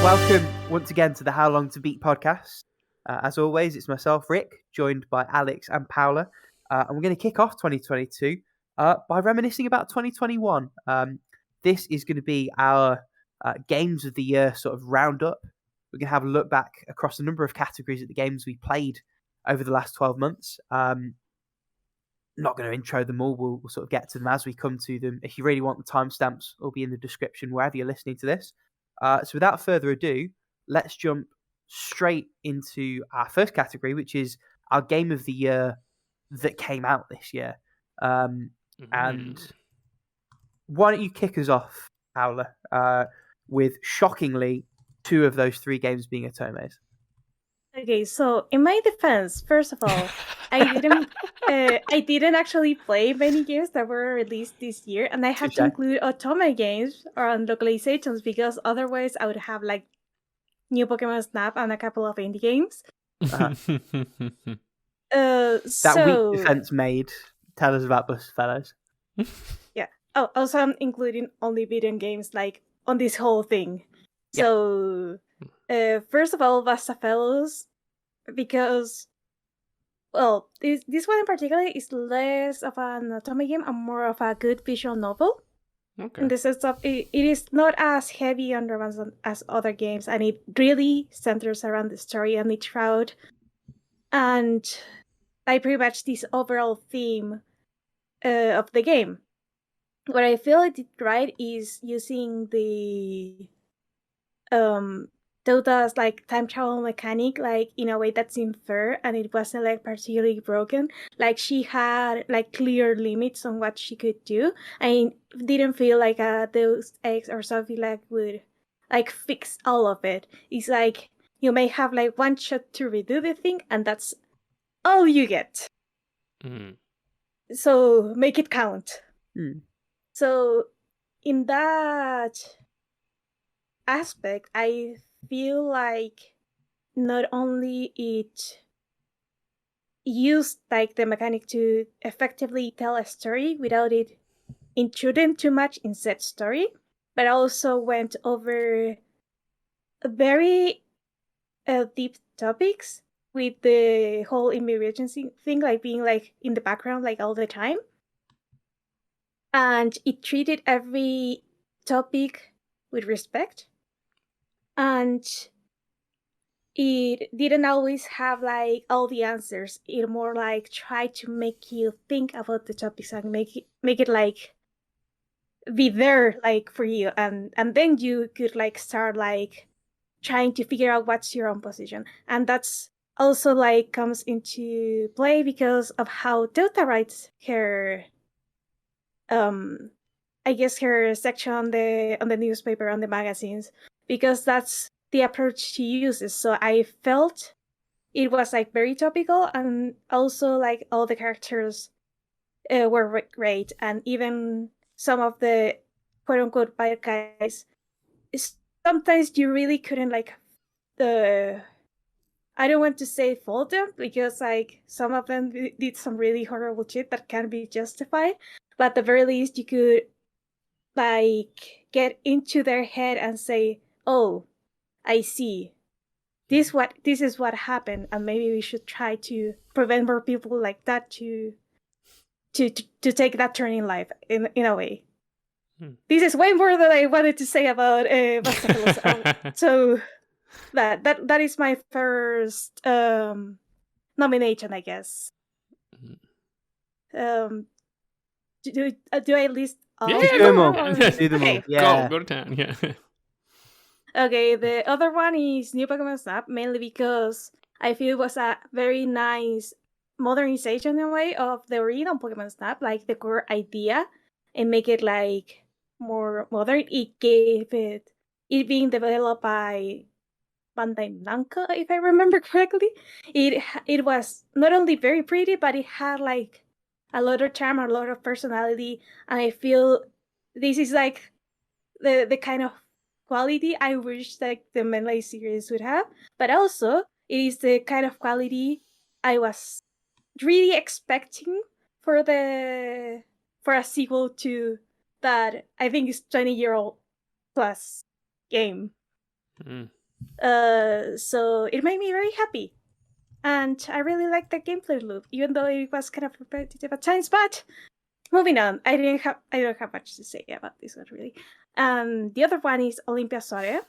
Welcome once again to the How Long to Beat podcast. As always, it's myself, Rick, joined by Alex and Paula. And we're going to kick off 2022 by reminiscing about 2021. This is going to be our Games of the Year sort of roundup. We're going to have a look back across a number of categories at the games we played over the last 12 months. Not going to intro them all. We'll sort of get to them as we come to them. If you really want the timestamps, it'll be in the description wherever you're listening to this. So without further ado, let's jump straight into our first category, which is our Game of the Year that came out this year. And why don't you kick us off, Paula, with shockingly 2 of those 3 games being Otomes? Okay, so in my defense, first of all, I didn't actually play many games that were released this year, and I have to include Otome games on localizations because otherwise I would have like new Pokemon Snap and a couple of indie games. That weak defense made. Tell us about Bus Fellows. Yeah. Oh, also I'm including only video games like on this whole thing. Yeah. So first of all, Basta Fellows, because well, this one in particular is less of an Otome game and more of a good visual novel. Okay. In the sense of it is not as heavy on romance as other games, and it really centers around the story and each route, and like pretty much this overall theme of the game. What I feel it did right is using the Dota's like time travel mechanic like in a way that seemed fair, and it wasn't like particularly broken. Like she had like clear limits on what she could do, and it didn't feel like Deus Ex or something like would like fix all of it. It's like you may have like one shot to redo the thing, and that's all you get. So make it count. So in that aspect, I feel like not only it used like the mechanic to effectively tell a story without it intruding too much in said story, but also went over very deep topics with the whole immigration thing, like being like in the background like all the time. And it treated every topic with respect. And it didn't always have like all the answers. It more like tried to make you think about the topics and make it like be there like for you, and then you could like start like trying to figure out what's your own position. And that's also like comes into play because of how Dota writes her I guess her section on the newspaper, on the magazines, because that's the approach she uses. So I felt it was like very topical, and also like all the characters were great, and even some of the quote unquote bad guys, sometimes you really couldn't like I don't want to say fault them, because like some of them did some really horrible shit that can be justified, but at the very least you could like get into their head and say, oh, I see, this is what happened, and maybe we should try to prevent more people like that to take that turn in life in a way. This is way more than I wanted to say about so that is my first nomination, I guess. Do I list all? Do them all. Do them all. Yeah. Go to town. Yeah. Okay, the other one is New Pokemon Snap, mainly because I feel it was a very nice modernization in a way of the original Pokemon Snap, like the core idea, and make it like more modern. It gave it being developed by Bandai Namco, if I remember correctly. It was not only very pretty, but it had like a lot of charm, a lot of personality, and I feel this is like the kind of quality I wish like the Melee series would have, but also it is the kind of quality I was really expecting for a sequel to that I think is 20-year-old plus game. So it made me very happy. And I really liked the gameplay loop, even though it was kind of repetitive at times. But moving on, I don't have much to say about this one really. The other one is Olympia Soria.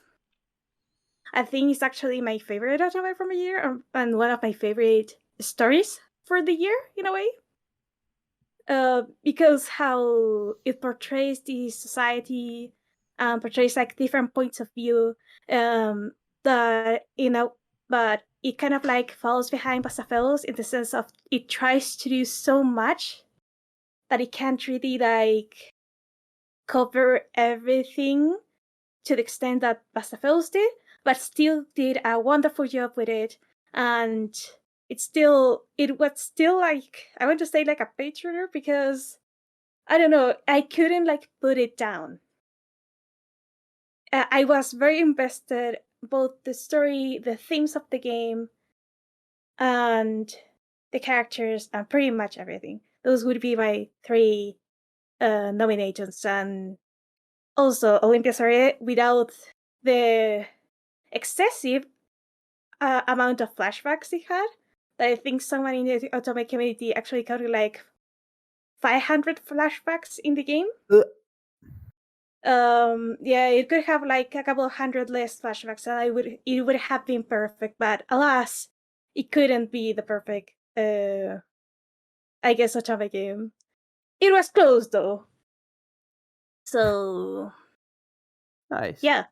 I think it's actually my favorite anime from the year, and one of my favorite stories for the year in a way. Because how it portrays the society, portrays like different points of view, that but it kind of like falls behind Pasafelos in the sense of it tries to do so much that it can't really like cover everything to the extent that Pasafelos did, but still did a wonderful job with it. And it was still like, I want to say like a page turner, because I don't know, I couldn't like put it down. I was very invested, both the story, the themes of the game, and the characters, and pretty much everything. Those would be my three nominations. And also Olympia Soria, without the excessive amount of flashbacks it had, that I think someone in the Otome community actually counted like 500 flashbacks in the game. Yeah, it could have like a couple of hundred less flashbacks, and it would have been perfect. But alas, it couldn't be the perfect I guess Otome game. It was close though. So Nice. yeah,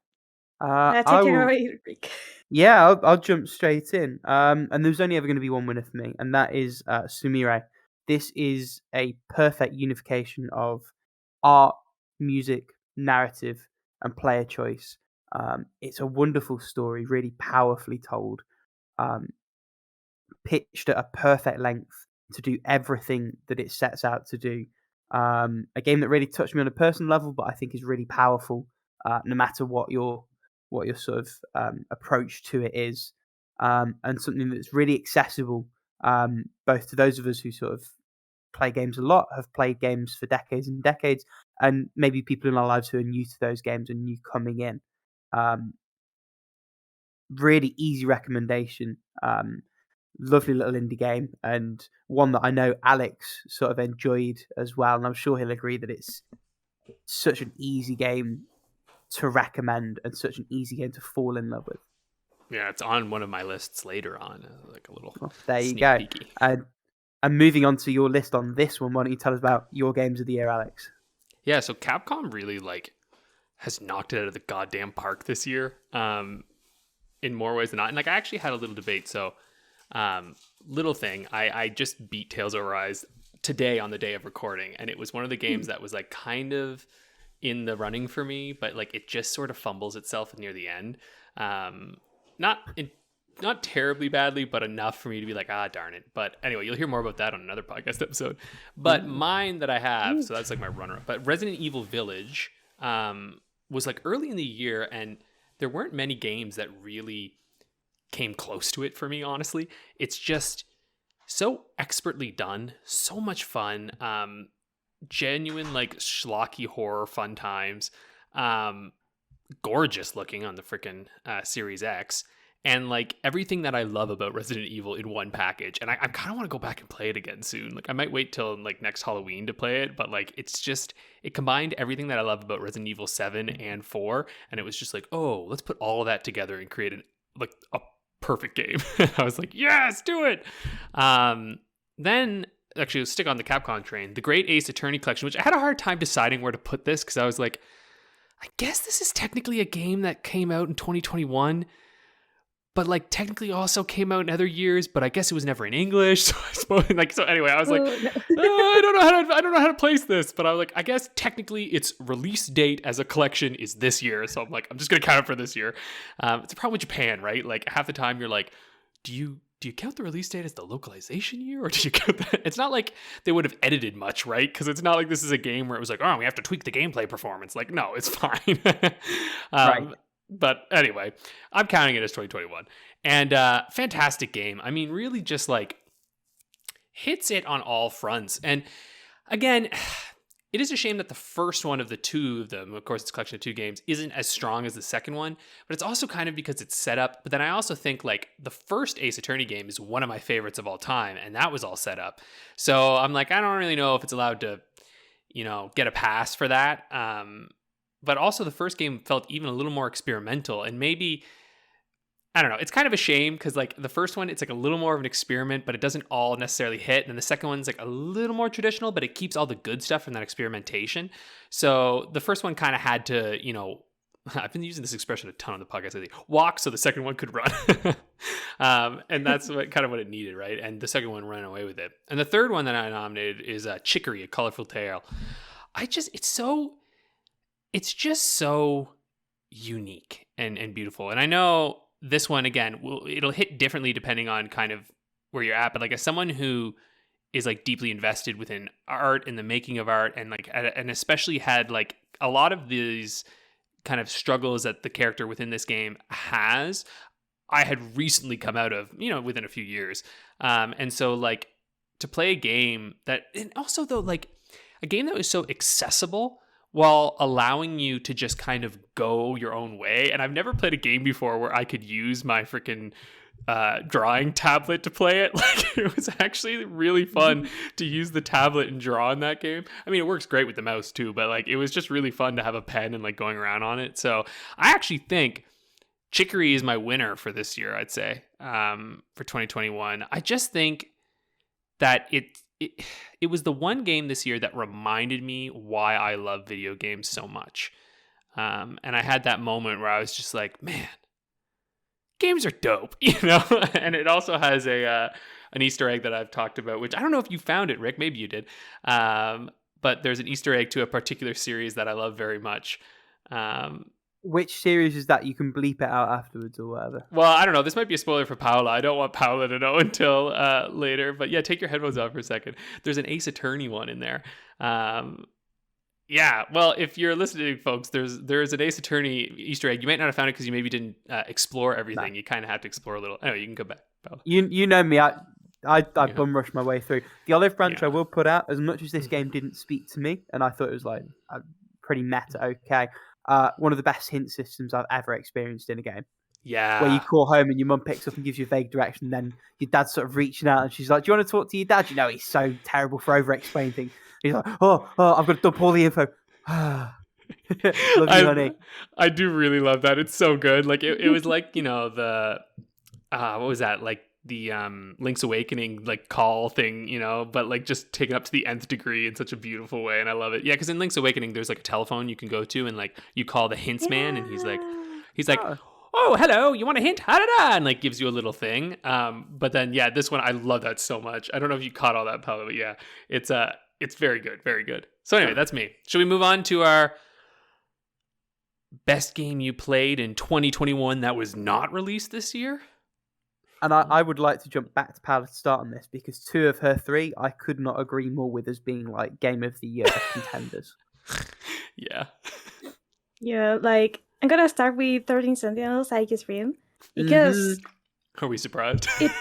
I take it will. away, Rick. Yeah, I'll jump straight in. And there's only ever going to be one winner for me, and that is Sumire. This is a perfect unification of art, music, narrative, and player choice. It's a wonderful story, really powerfully told, um, pitched at a perfect length to do everything that it sets out to do. A game that really touched me on a personal level, but I think is really powerful, no matter what your sort of approach to it is, and something that's really accessible, both to those of us who sort of play games a lot, have played games for decades and decades, and maybe people in our lives who are new to those games and new coming in. Um, Really easy recommendation. Lovely little indie game, and one that I know Alex sort of enjoyed as well, and I'm sure he'll agree that it's such an easy game to recommend and such an easy game to fall in love with. Yeah, it's on one of my lists later on, like a little Well, there you sneak go. peeky. And moving on to your list on this one, why don't you tell us about your games of the year, Alex? Yeah, so Capcom really like has knocked it out of the goddamn park this year, in more ways than not. And like I actually had a little debate. So, little thing, I just beat Tales of Arise today on the day of recording, and it was one of the games that was like kind of in the running for me, but like it just sort of fumbles itself near the end. Not in, not terribly badly, but enough for me to be like, ah, darn it. But anyway, you'll hear more about that on another podcast episode. But mine that I have, so that's like my runner-up. But Resident Evil Village was like early in the year, and there weren't many games that really came close to it for me, honestly. It's just so expertly done, so much fun, genuine like schlocky horror fun times, gorgeous looking on the freaking Series X, and like everything that I love about Resident Evil in one package. And I kind of want to go back and play it again soon. Like I might wait till like next Halloween to play it, but like it's just, it combined everything that I love about Resident Evil 7 and 4, and it was just like, oh, let's put all of that together and create like a perfect game. I was like, yes, do it. Then actually, let's stick on the Capcom train. The Great Ace Attorney Collection, which I had a hard time deciding where to put this, because I was like, I guess this is technically a game that came out in 2021, but like technically also came out in other years, but I guess it was never in English. So I suppose like, so anyway, I was like, I don't know how to place this, but I was like, I guess technically its release date as a collection is this year. So I'm like, I'm just going to count it for this year. It's a problem with Japan, right? Like half the time you're like, do you count the release date as the localization year, or do you count that? It's not like they would have edited much, right? Because it's not like this is a game where it was like, oh, we have to tweak the gameplay performance. Like, no, it's fine. Right. But anyway, I'm counting it as 2021. And fantastic game. I mean, really just like hits it on all fronts. And again, it is a shame that the first one of the two of them, of course it's a collection of 2 games, isn't as strong as the second one, but it's also kind of because it's set up. But then I also think like the first Ace Attorney game is one of my favorites of all time, and that was all set up. So I'm like, I don't really know if it's allowed to, get a pass for that. But also the first game felt even a little more experimental, and maybe, I don't know, it's kind of a shame because like the first one, it's like a little more of an experiment, but it doesn't all necessarily hit. And then the second one's like a little more traditional, but it keeps all the good stuff from that experimentation. So the first one kind of had to, I've been using this expression a ton on the podcast lately, walk so the second one could run. And that's what it needed, right? And the second one ran away with it. And the third one that I nominated is Chicory, A Colorful Tale. It's just so unique and beautiful. And I know this one, again, it'll hit differently depending on kind of where you're at. But like as someone who is like deeply invested within art and the making of art, and like, and especially had like a lot of these kind of struggles that the character within this game has, I had recently come out of, within a few years. And so like to play a game that, and also though, like a game that was so accessible while allowing you to just kind of go your own way. And I've never played a game before where I could use my freaking drawing tablet to play it. Like it was actually really fun to use the tablet and draw in that game. I mean, it works great with the mouse too, but like it was just really fun to have a pen and like going around on it. So I actually think Chicory is my winner for this year, I'd say, for 2021. I just think that it was the one game this year that reminded me why I love video games so much. And I had that moment where I was just like, man, games are dope, And it also has an Easter egg that I've talked about, which I don't know if you found it, Rick. Maybe you did. But there's an Easter egg to a particular series that I love very much. Which series is that? You can bleep it out afterwards or whatever. Well, I don't know. This might be a spoiler for Paula. I don't want Paula to know until later. But yeah, take your headphones off for a second. There's an Ace Attorney one in there. Yeah, well, if you're listening, folks, there's an Ace Attorney Easter egg. You might not have found it because you maybe didn't explore everything. No. You kind of have to explore a little. Anyway, you can come back, Paula. You know me. I bum rushed my way through. The olive branch I will put out, as much as this game didn't speak to me, and I thought it was like pretty meta, okay. One of the best hint systems I've ever experienced in a game. Yeah. Where you call home and your mum picks up and gives you a vague direction, then your dad's sort of reaching out and she's like, do you want to talk to your dad? He's so terrible for over-explaining things. He's like, oh, I've got to dump all the info. Love you, honey. I do really love that. It's so good. Like it was like, the what was that? Like the Link's Awakening like call thing, but like just taken up to the nth degree in such a beautiful way, and I love it. Yeah, because in Link's Awakening there's like a telephone you can go to and like you call the hints man, and he's like oh hello, you want a hint, and like gives you a little thing. But then yeah, this one I love that so much. I don't know if you caught all that, Paula, but yeah, it's very good, very good. So anyway, that's me. Should we move on to our best game you played in 2021 that was not released this year? And I would like to jump back to Paula to start on this, because 2 of her 3 I could not agree more with as being like Game of the Year contenders. Yeah. Yeah, like I'm gonna start with 13 Sentinels, I guess, Dream, because Are we surprised? It,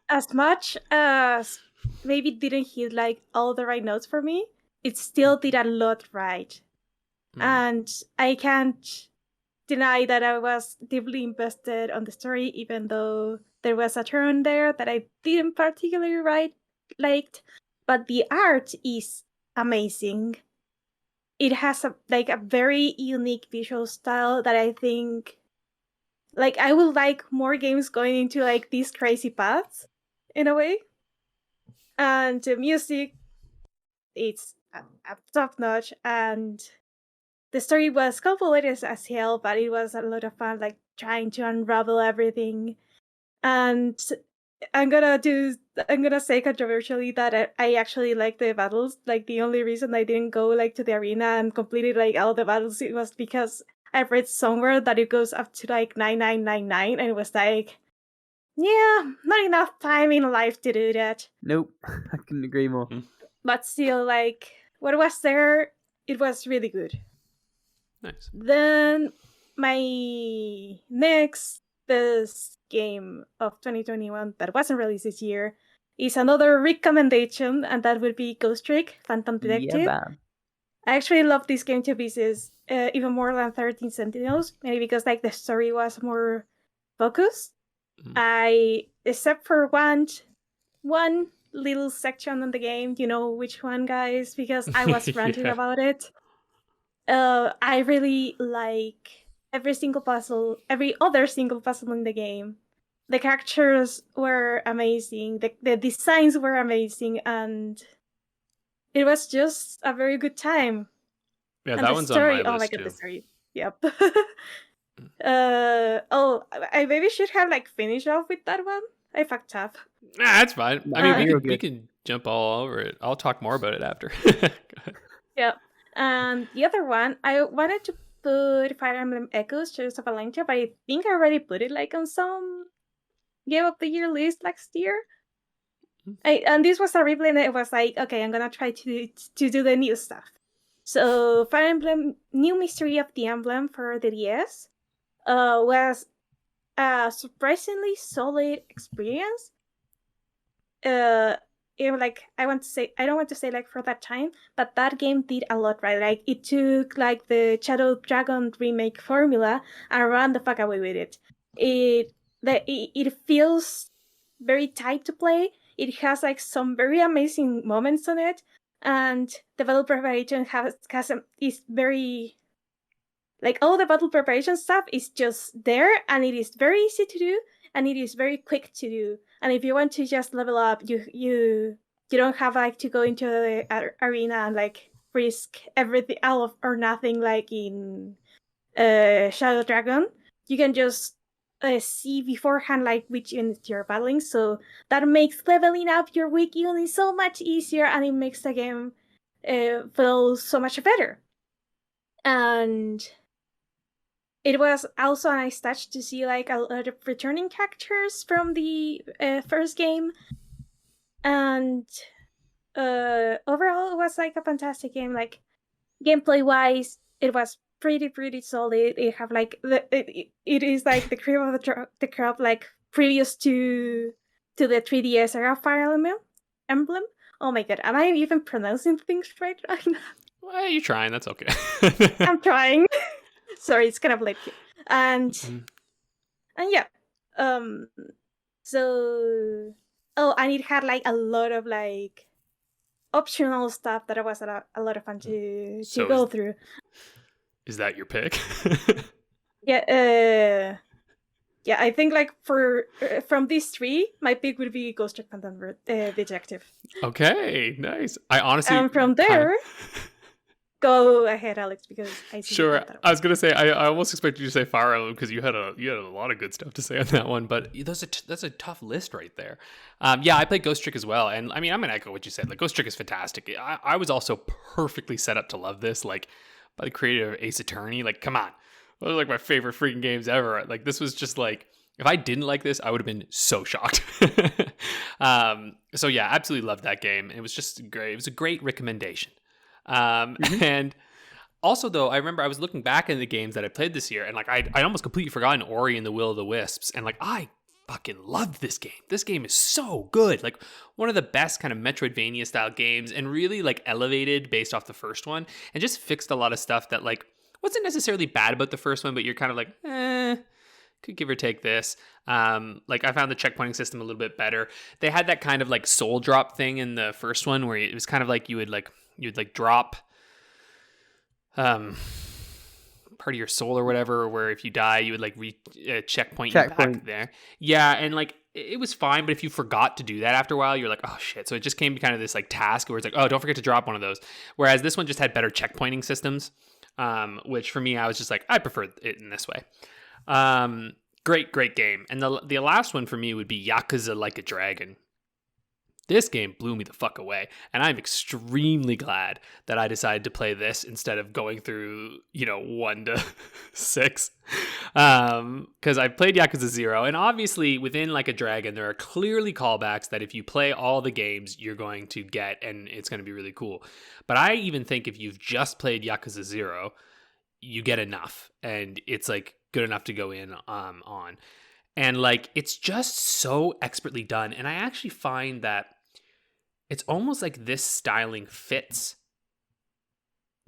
as much as maybe didn't hit like all the right notes for me, it still did a lot right. And I can't deny that I was deeply invested on the story, even though there was a turn there that I didn't particularly liked. But the art is amazing. It has a very unique visual style that I think, like, I would like more games going into like these crazy paths in a way. And the music, it's top notch, and the story was complicated as hell, but it was a lot of fun, like trying to unravel everything. And I'm gonna say controversially that I actually like the battles. Like the only reason I didn't go like to the arena and completed like all the battles, it was because I read somewhere that it goes up to like 9999, and it was like, yeah, not enough time in life to do that. Nope, I couldn't agree more. But still, like, what was there, it was really good. Nice. Then my next best game of 2021 that wasn't released this year is another recommendation, and that would be Ghost Trick Phantom Detective. Yeah, I actually love this game to pieces, even more than 13 Sentinels, maybe because like the story was more focused. Except for one little section in the game, you know which one, guys, because I was ranting about it. I really like every other single puzzle in the game. The characters were amazing, the designs were amazing, and it was just a very good time. Yeah, And that the one's on my story, oh my list god, the too. story. Yep. I maybe should have like finished off with that one. I fucked up. Nah, that's fine. I mean, You're we good. can jump all over it. I'll talk more about it after. Yeah. And the other one, I wanted to put Fire Emblem Echoes, Shadows of Valentia, but I think I already put it like on some Game of the Year list last year. And this was a replay, and it was like, okay, I'm gonna try to do the new stuff. So Fire Emblem New Mystery of the Emblem for the DS was a surprisingly solid experience. Like I don't want to say like for that time, but that game did a lot right. Like it took like the Shadow Dragon remake formula and ran the fuck away with it. It feels very tight to play. It has like some very amazing moments on it, and the battle preparation is very like all the battle preparation stuff is just there, and it is very easy to do, and it is very quick to do. And if you want to just level up, you don't have like to go into the arena and like risk everything all of or nothing like in Shadow Dragon. You can just see beforehand like which unit you're battling, so that makes leveling up your weak unit so much easier, and it makes the game feel so much better. And it was also a nice touch to see like a lot of returning characters from the first game, and overall it was like a fantastic game. Like gameplay wise, it was pretty solid. It have like it is like the cream of the crop, like previous to the 3DS era Fire Emblem. Oh my god, am I even pronouncing things right now? Well, you're trying. That's okay. I'm trying. Sorry, it's kind of late here. And yeah. So and it had like a lot of like optional stuff that was a lot of fun to go through. Is that your pick? Yeah, yeah, I think like from these three, my pick would be Ghost Trick Phantom Detective. Okay, nice. I honestly And from there, go ahead, Alex, because I see. Sure. I was gonna say I almost expected you to say Fire Emblem because you had a lot of good stuff to say on that one, but that's a tough list right there. Yeah, I played Ghost Trick as well, and I mean I'm gonna echo what you said. Like Ghost Trick is fantastic. I was also perfectly set up to love this, like by the creator of Ace Attorney. Like, come on, those are like my favorite freaking games ever. Like this was just like, if I didn't like this, I would have been so shocked. So yeah, absolutely loved that game. It was just great. It was a great recommendation. And also though, I remember I was looking back in the games that I played this year, and like I almost completely forgotten Ori and the Will of the Wisps, and like I fucking loved this game. This game is so good. Like one of the best kind of Metroidvania style games, and really like elevated based off the first one, and just fixed a lot of stuff that like wasn't necessarily bad about the first one, but you're kind of like, could give or take this. Like I found the checkpointing system a little bit better. They had that kind of like soul drop thing in the first one where it was kind of like you'd drop part of your soul or whatever, where if you die you would like checkpoint you back there. Yeah, and like it was fine, but if you forgot to do that after a while, you're like, oh shit. So it just came to kind of this like task where it's like, oh, don't forget to drop one of those. Whereas this one just had better checkpointing systems, which for me, I was just like, I prefer it in this way. Great game. And the last one for me would be Yakuza Like a Dragon. This game blew me the fuck away, and I'm extremely glad that I decided to play this instead of going through, 1 to 6. Because I played Yakuza 0, and obviously within Like a Dragon, there are clearly callbacks that if you play all the games, you're going to get, and it's going to be really cool. But I even think if you've just played Yakuza 0, you get enough, and it's like good enough to go in on. And like, it's just so expertly done, and I actually find that it's almost like this styling fits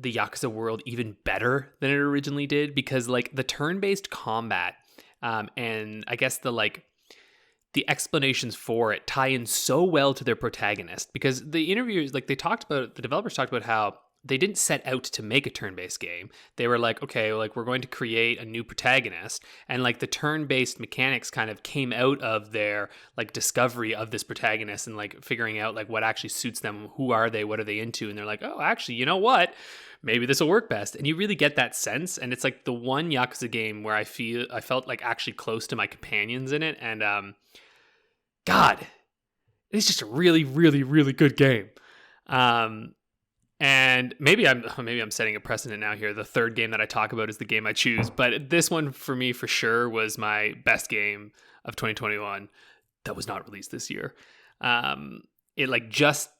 the Yakuza world even better than it originally did, because like the turn-based combat and I guess the explanations for it tie in so well to their protagonist, because the interviews, like the developers talked about how they didn't set out to make a turn-based game. They were like, okay, like we're going to create a new protagonist, and like the turn-based mechanics kind of came out of their like discovery of this protagonist and like figuring out like what actually suits them, who are they, what are they into, and they're like, oh, actually, you know what? Maybe this will work best. And you really get that sense, and it's like the one Yakuza game where I felt like actually close to my companions in it, and God, it's just a really, really, really good game. And maybe I'm setting a precedent now here. The third game that I talk about is the game I choose, but this one for me for sure was my best game of 2021 that was not released this year. It like just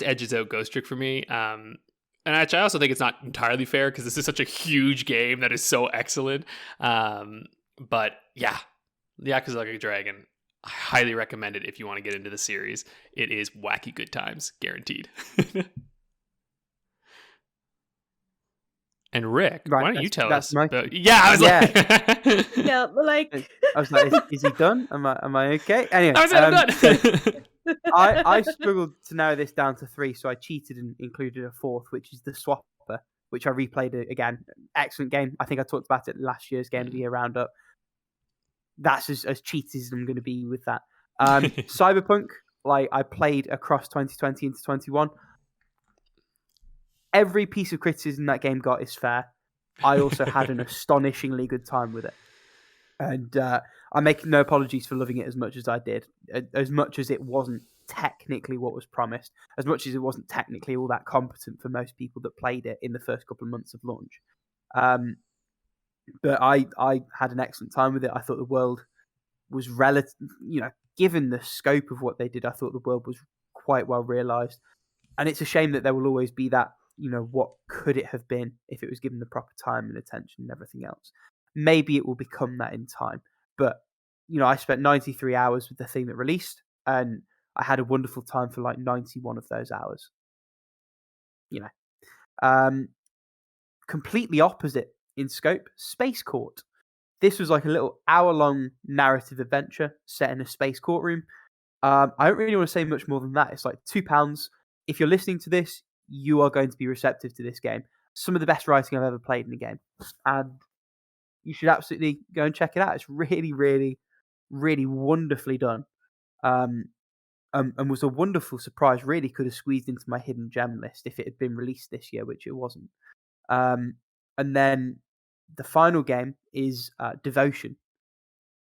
edges out Ghost Trick for me. And actually, I also think it's not entirely fair because this is such a huge game that is so excellent. But yeah, Yakuza Like a Dragon, I highly recommend it if you want to get into the series. It is wacky good times, guaranteed. And Rick, Right, why don't you tell us? my Yeah, I was like, Yeah, but like I was like, is he done? Am I okay? Anyway, I said I'm done. I struggled to narrow this down to 3, so I cheated and included a 4th, which is the Swapper, which I replayed again. Excellent game. I think I talked about it last year's Game of the Year roundup. That's as cheaty as I'm going to be with that. Cyberpunk, like I played across 2020 into 21. Every piece of criticism that game got is fair. I also had an astonishingly good time with it. And I make no apologies for loving it as much as I did. As much as it wasn't technically what was promised. As much as it wasn't technically all that competent for most people that played it in the first couple of months of launch. But I had an excellent time with it. I thought the world was given the scope of what they did, I thought the world was quite well realised. And it's a shame that there will always be that, what could it have been if it was given the proper time and attention and everything else. Maybe it will become that in time. But, I spent 93 hours with the thing that released, and I had a wonderful time for like 91 of those hours. Completely opposite in scope, Space Court. This was like a little hour-long narrative adventure set in a space courtroom. I don't really want to say much more than that. It's like £2. If you're listening to this, you are going to be receptive to this game. Some of the best writing I've ever played in a game. And you should absolutely go and check it out. It's really, really, really wonderfully done. And was a wonderful surprise. Really could have squeezed into my hidden gem list if it had been released this year, which it wasn't. And then the final game is Devotion.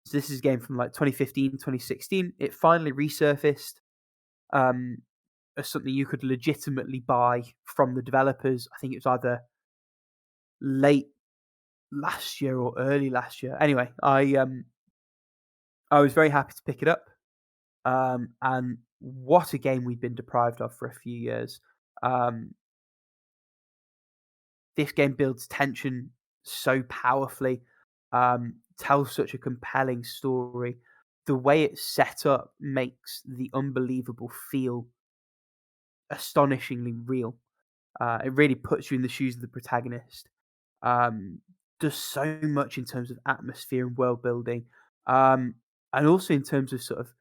So this is a game from like 2015, 2016. It finally resurfaced as something you could legitimately buy from the developers. I think it was either late last year or early last year. Anyway, I was very happy to pick it up. And what a game we've been deprived of for a few years. This game builds tension so powerfully, tells such a compelling story. The way it's set up makes the unbelievable feel astonishingly real. It really puts you in the shoes of the protagonist. Does so much in terms of atmosphere and world building, and also in terms of sort of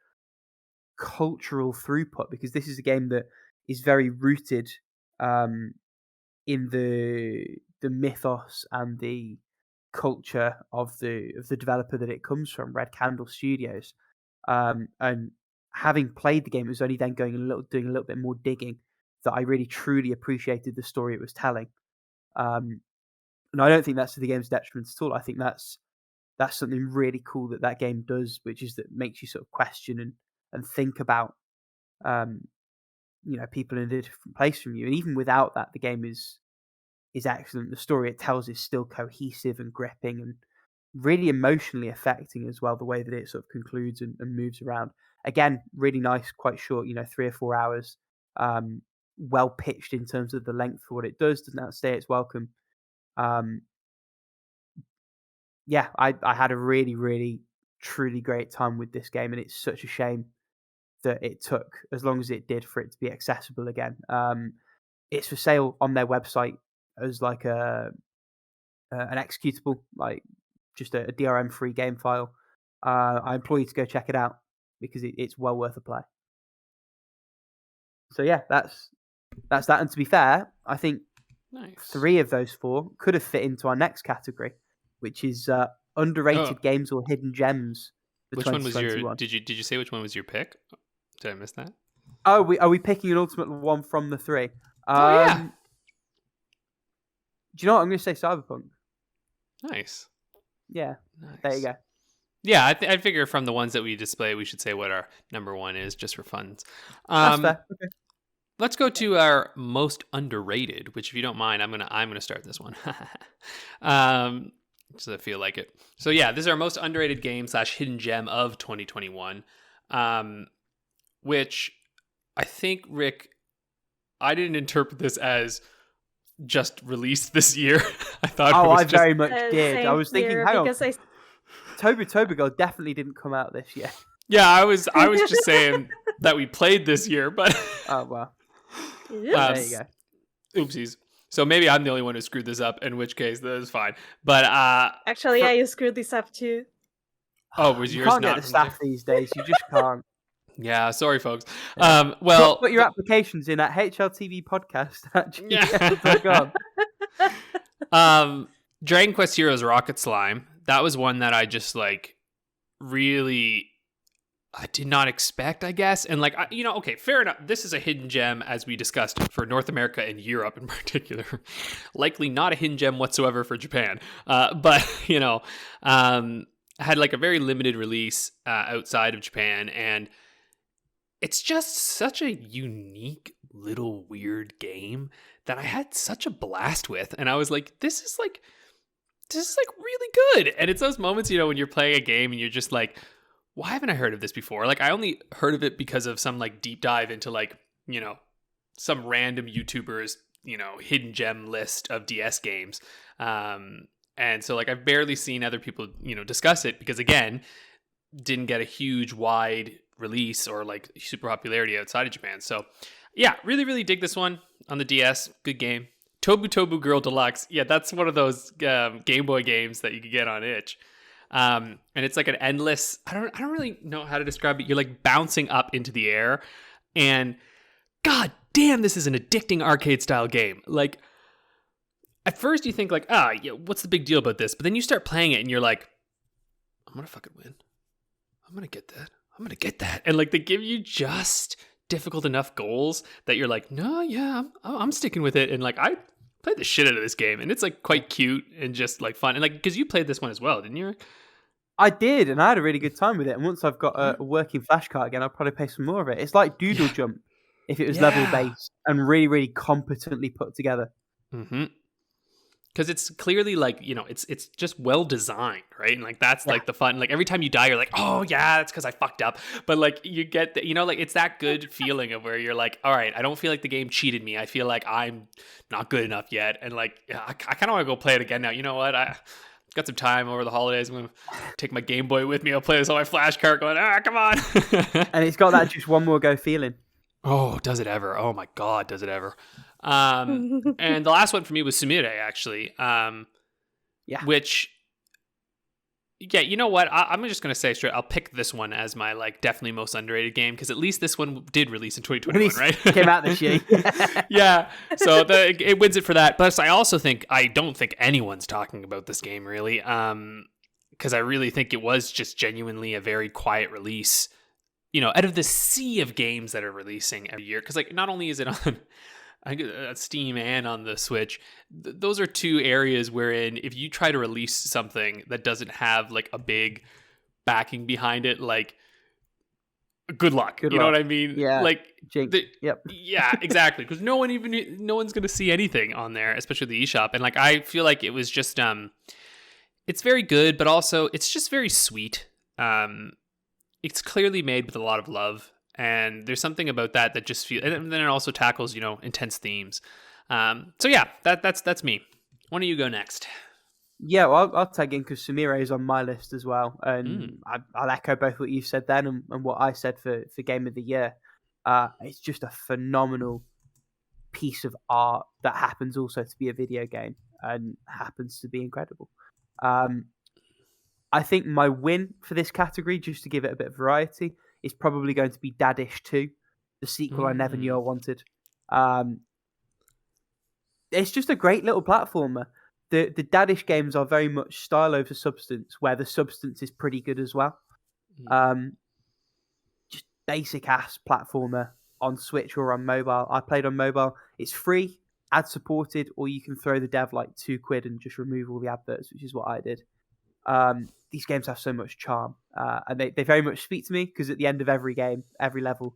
cultural throughput, because this is a game that is very rooted in the mythos and the culture of the developer that it comes from, Red Candle Studios. And having played the game, it was only then doing a little bit more digging that I really truly appreciated the story it was telling. And I don't think that's to the game's detriment at all. I think that's something really cool that game does, which is that makes you sort of question and think about people in a different place from you. And even without that, the game is excellent. The story it tells is still cohesive and gripping and really emotionally affecting as well, the way that it sort of concludes and moves around. Again, really nice, quite short, 3 or 4 hours. Well pitched in terms of the length for what it does, doesn't outstay its welcome. Yeah, I had a really, really, truly great time with this game, and it's such a shame that it took as long as it did for it to be accessible again. It's for sale on their website as like an executable, like just a DRM-free game file. I implore you to go check it out because it's well worth a play. So yeah, that's that. And to be fair, I think Nice. 3 of those 4 could have fit into our next category, which is underrated games or hidden gems. For Which one was 2021. your? Did you say which one was your pick? Did I miss that? Oh, are we picking an ultimate one from the 3? Oh yeah. Do you know what? I'm going to say Cyberpunk. Nice. Yeah. Nice. There you go. Yeah, I figure from the ones that we display, we should say what our number 1 is, just for fun. That's fair. Okay. Let's go to our most underrated, which, if you don't mind, I'm gonna start this one. Because I feel like it. So yeah, this is our most underrated game / hidden gem of 2021, which I think, Rick, I didn't interpret this as just released this year. I thought. Oh, it was I very much did. Same I was thinking, here, hang on, because Tobu Girl definitely didn't come out this year. Yeah, I was just saying that we played this year, but Oh well. Oops. There you go. Oopsies. So maybe I'm the only one who screwed this up, in which case that is fine. But Actually, yeah, you screwed this up too. oh, was You yours can't not get the from staff these days. You just can't. Yeah, sorry, folks. Yeah. Well, Put your applications in at HLTB podcast. Yeah. Dragon Quest Heroes Rocket Slime. That was one that I just really I did not expect, I guess. And okay, fair enough. This is a hidden gem, as we discussed, for North America and Europe in particular. Likely not a hidden gem whatsoever for Japan. But had a very limited release outside of Japan, and it's just such a unique little weird game that I had such a blast with. And I was like, this is really good. And it's those moments, when you're playing a game and you're just like, why haven't I heard of this before? I only heard of it because of some deep dive into some random YouTuber's, hidden gem list of DS games. And so I've barely seen other people, discuss it because, again, didn't get a huge wide release or super popularity outside of Japan. So yeah, really, really dig this one on the DS. Good game. Tobu Girl Deluxe. Yeah, that's one of those Game Boy games that you could get on itch. And it's an endless, I don't really know how to describe it. You're bouncing up into the air, and god damn, this is an addicting arcade style game. At first you think yeah, what's the big deal about this? But then you start playing it and you're like, I'm gonna fucking win. I'm gonna get that. And they give you just difficult enough goals that you're like, no, yeah, I'm sticking with it. And I played the shit out of this game, and it's quite cute and just fun. And because you played this one as well, didn't you, Rick? I did, and I had a really good time with it. And once I've got a working flashcard again, I'll probably play some more of it. It's like Doodle Jump if it was level based and really, really competently put together. Mm-hmm. Because it's clearly it's just well designed, right? And that's the fun. Every time you die, you're like, oh yeah, that's because I fucked up. But you get the, it's that good feeling of where you're like, all right, I don't feel like the game cheated me. I feel like I'm not good enough yet, and yeah, I kind of want to go play it again now. You know what? I got some time over the holidays. I'm gonna take my Game Boy with me. I'll play this on my flash card. Going, come on. And it's got that just one more go feeling. Oh, does it ever? Oh my god, does it ever? And the last one for me was Sumire, actually. Which, yeah, you know what? I'm just gonna say straight, I'll pick this one as my definitely most underrated game, because at least this one did release in 2021, right? Came out this year. Yeah, so it wins it for that. Plus, I don't think anyone's talking about this game really, because I really think it was just genuinely a very quiet release. Out of the sea of games that are releasing every year, because not only is it on Steam and on the Switch, those are two areas wherein if you try to release something that doesn't have a big backing behind it, good luck. You know what I mean? Yeah. Yep. Yeah, exactly. Because no one's gonna see anything on there, especially the eShop. And I feel like it was just it's very good, but also it's just very sweet. It's clearly made with a lot of love. And there's something about that just feels, and then it also tackles, intense themes. So yeah, that's me. Why don't you go next? Yeah, well, I'll tag in because Sumire is on my list as well, and I'll echo both what you said then and what I said for Game of the Year. It's just a phenomenal piece of art that happens also to be a video game and happens to be incredible. I think my win for this category, just to give it a bit of variety, is probably going to be Dadish 2, the sequel I never knew I wanted. It's just a great little platformer. The Dadish games are very much style over substance, where the substance is pretty good as well. Just basic ass platformer on Switch or on mobile. I played on mobile. It's free, ad supported, or you can throw the dev like £2 and just remove all the adverts, which is what I did. These games have so much charm, and they very much speak to me, because at the end of every game, every level,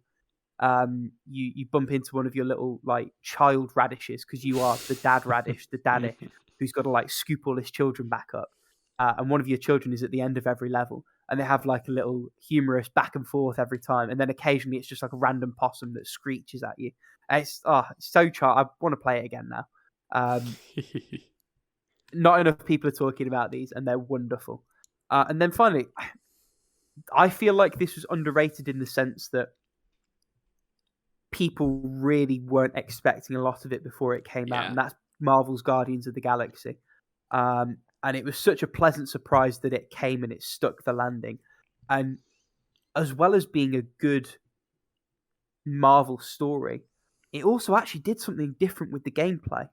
you bump into one of your little like child radishes, because you are the dad radish, the daddy who's got to like scoop all his children back up, and one of your children is at the end of every level, and they have like a little humorous back and forth every time, and then occasionally it's just like a random possum that screeches at you. It's so charm. I want to play it again now. Not enough people are talking about these, and they're wonderful. And then finally, I feel like this was underrated in the sense that people really weren't expecting a lot of it before it came out, and that's Marvel's Guardians of the Galaxy. And it was such a pleasant surprise that it came and it stuck the landing. And as well as being a good Marvel story, it also actually did something different with the gameplay.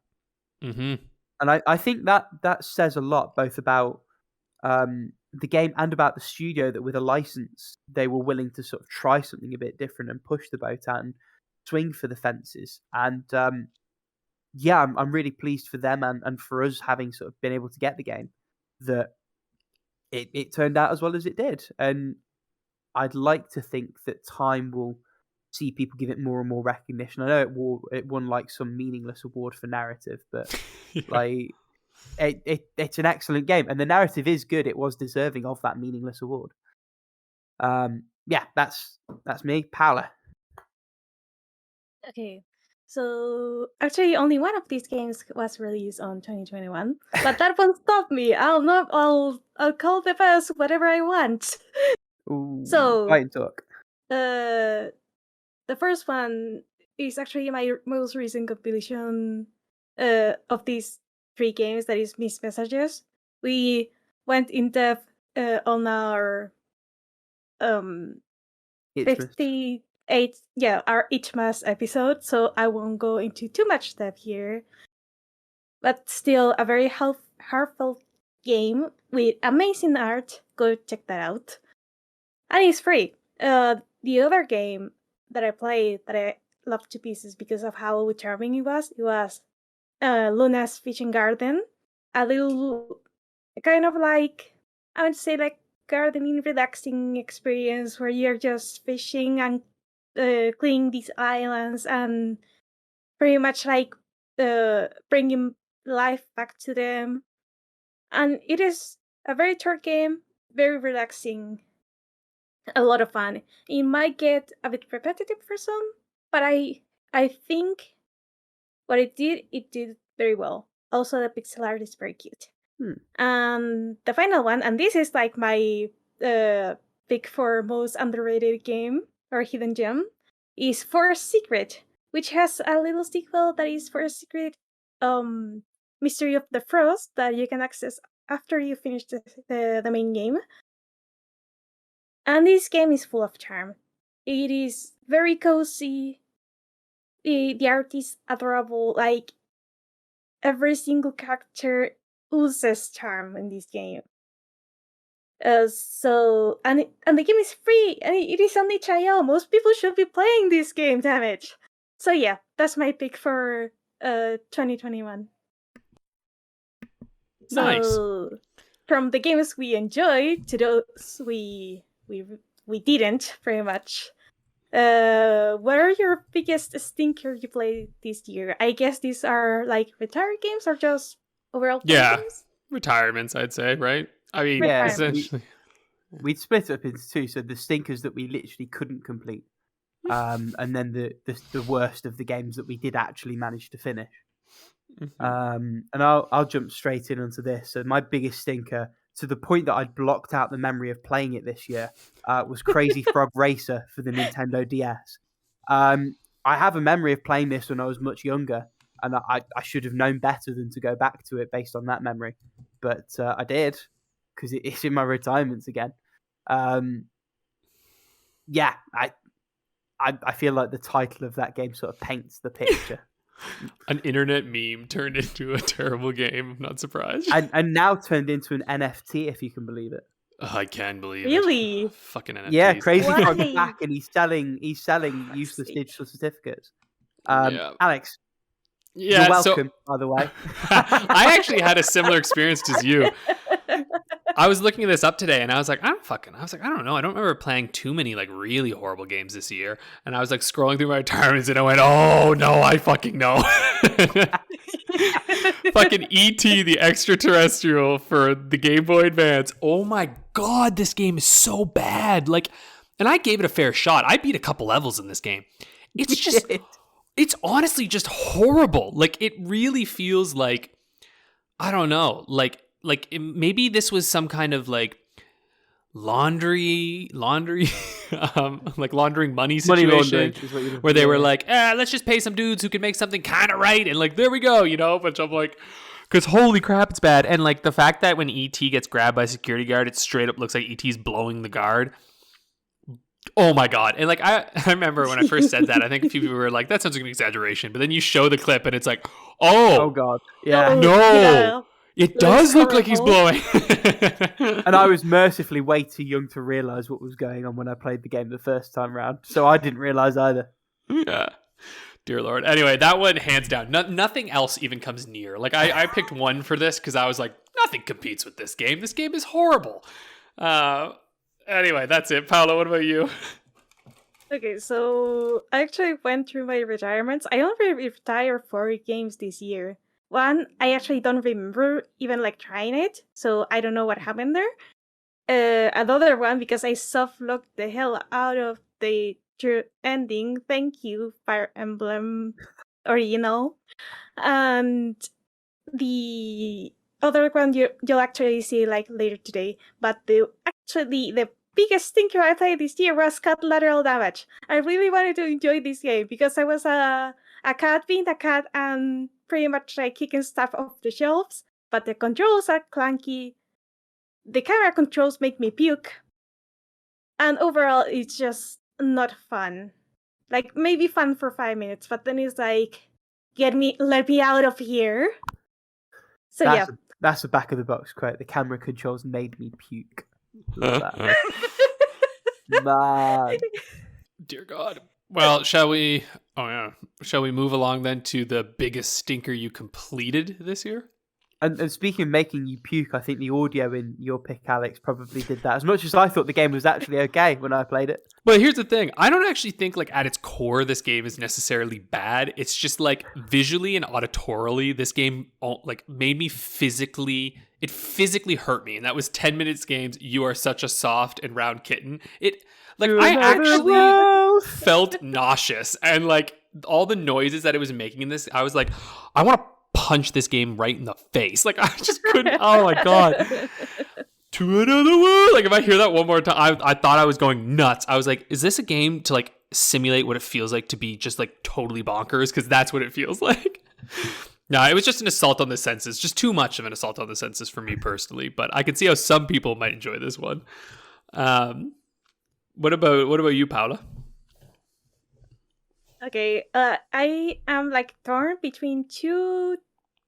And I think that says a lot, both about the game and about the studio, that with a license, they were willing to sort of try something a bit different and push the boat out and swing for the fences. And I'm really pleased for them and for us having sort of been able to get the game, that it turned out as well as it did. And I'd like to think that time will see people give it more and more recognition. I know it won like some meaningless award for narrative, but like it's an excellent game, and the narrative is good. It was deserving of that meaningless award. That's me, Paula. Okay, so actually only one of these games was released on 2021, but that won't stop me. I'll call the best whatever I want. Ooh, so fight and talk. The first one is actually my most recent compilation of these 3 games, that is Myst Messages. We went in depth on our 58 our Itchmas episode, so I won't go into too much depth here. But still a very heartfelt game with amazing art. Go check that out. And it's free. The other game that I played that I loved to pieces because of how charming it was Luna's Fishing Garden. A little kind of like, I would say, like gardening relaxing experience where you're just fishing and cleaning these islands and pretty much like bringing life back to them. And it is a very short game, very relaxing, a lot of fun. It might get a bit repetitive for some, but I think what it did very well. Also, the pixel art is very cute. And the final one, and this is like my pick for most underrated game or hidden gem, is Forest Secret, which has a little sequel that is Forest Secret Mystery of the Frost that you can access after you finish the main game. And this game is full of charm. It is very cozy. The art is adorable. Like, every single character oozes charm in this game. And the game is free, and it is on HIL. Most people should be playing this game, damn it. So yeah, that's my pick for 2021. Nice. So, from the games we enjoyed to those we didn't, very much. What are your biggest stinker you played this year? I guess these are like retired games or just overall games? Retirements, I'd say, right? I mean, essentially. We'd split it up into 2, so the stinkers that we literally couldn't complete, and then the worst of the games that we did actually manage to finish. And I'll jump straight in onto this. So my biggest stinker, to the point that I'd blocked out the memory of playing it this year, was Crazy Frog Racer for the Nintendo DS. I I have a memory of playing this when I was much younger, and I should have known better than to go back to it based on that memory. But I did, because it's in my retirements again. Yeah, I feel like the title of that game sort of paints the picture. An internet meme turned into a terrible game. I'm not surprised. And now turned into an NFT, if you can believe it. Oh, I can believe it. Really? Fucking NFTs. Yeah, Crazy Why? Frog's back, and he's selling useless sake. digital certificates. Yeah. Alex, Yeah, you're welcome, by the way. I actually had a similar experience as you. I was looking this up today, and I was like, I don't know. I don't remember playing too many like really horrible games this year. And I was like scrolling through my retirements, and I went, oh no, I fucking know. Fucking E.T. the Extra-Terrestrial for the Game Boy Advance. Oh my god, this game is so bad. Like, and I gave it a fair shot. I beat a couple levels in this game. It's just, it's honestly just horrible. Like, it really feels like, I don't know, like maybe this was some kind of like laundry like laundering money situation where they were like, let's just pay some dudes who can make something kind of right, and like there we go, but I'm like, because holy crap, it's bad. And like the fact that when ET gets grabbed by a security guard, it straight up looks like ET's blowing the guard. Oh my god. And like I remember when I first said that, I think a few people were like, that sounds like an exaggeration, but then you show the clip and it's like, oh god, yeah. No, yeah. It does look like he's blowing. And I was mercifully way too young to realise what was going on when I played the game the first time round, so I didn't realise either. Yeah. Dear Lord. Anyway, that one, hands down. Nothing else even comes near. Like, I picked one for this because I was like, nothing competes with this game. This game is horrible. Anyway, that's it. Paula, what about you? Okay, so I actually went through my retirements. I only retired 4 games this year. One, I actually don't remember even like trying it, so I don't know what happened there. Another one, because I soft-locked the hell out of the true ending. Thank you, Fire Emblem Original. And the other one you'll actually see like later today. But the biggest stinker I played this year was Cat Lateral Damage. I really wanted to enjoy this game because I was a cat being a cat and pretty much like kicking stuff off the shelves, but the controls are clunky. The camera controls make me puke. And overall, it's just not fun. Like, maybe fun for 5 minutes, but then it's like, let me out of here. So that's the back of the box quote. The camera controls made me puke. Love that. Man. Dear God. Well, shall we move along then to the biggest stinker you completed this year? And speaking of making you puke, I think the audio in your pick, Alex, probably did that. As much as I thought the game was actually okay when I played it. Well, here's the thing. I don't actually think like at its core this game is necessarily bad. It's just like visually and auditorily, this game like made me physically hurt me. And that was 10 minutes games. You are such a soft and round kitten. I actually felt nauseous, and like all the noises that it was making in this, I was like, I want to punch this game right in the face. Like I just couldn't. Oh my god! To another world. Like if I hear that one more time, I thought I was going nuts. I was like, is this a game to like simulate what it feels like to be just like totally bonkers? Because that's what it feels like. No, it was just an assault on the senses. Just too much of an assault on the senses for me personally. But I can see how some people might enjoy this one. What about you, Paula? Okay, I am like torn between two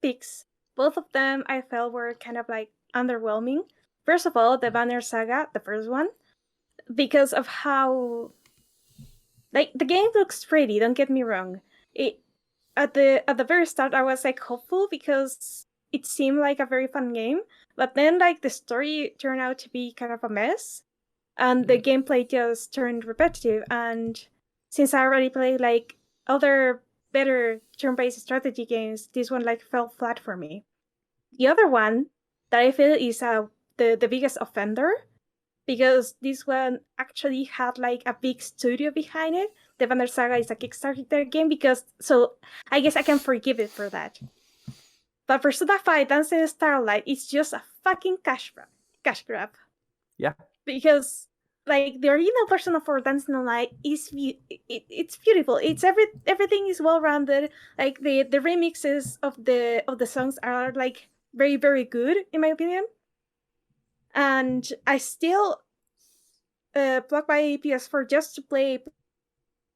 picks. Both of them I felt were kind of like underwhelming. First of all, the Banner Saga, the first one, because of how like the game looks pretty. Don't get me wrong. At the very start, I was like hopeful because it seemed like a very fun game, but then like the story turned out to be kind of a mess. And the gameplay just turned repetitive, and since I already played like other better turn-based strategy games, this one like fell flat for me. The other one that I feel is the biggest offender, because this one actually had like a big studio behind it. The Banner Saga is a Kickstarter game, so I guess I can forgive it for that. But Persona 5 Dancing in Starlight is just a fucking cash grab. Yeah. Because like the original Persona 4 Dancing on Light is it's beautiful. It's everything is well rounded. Like the remixes of the songs are like very very good in my opinion. And I still plug my PS4 just to play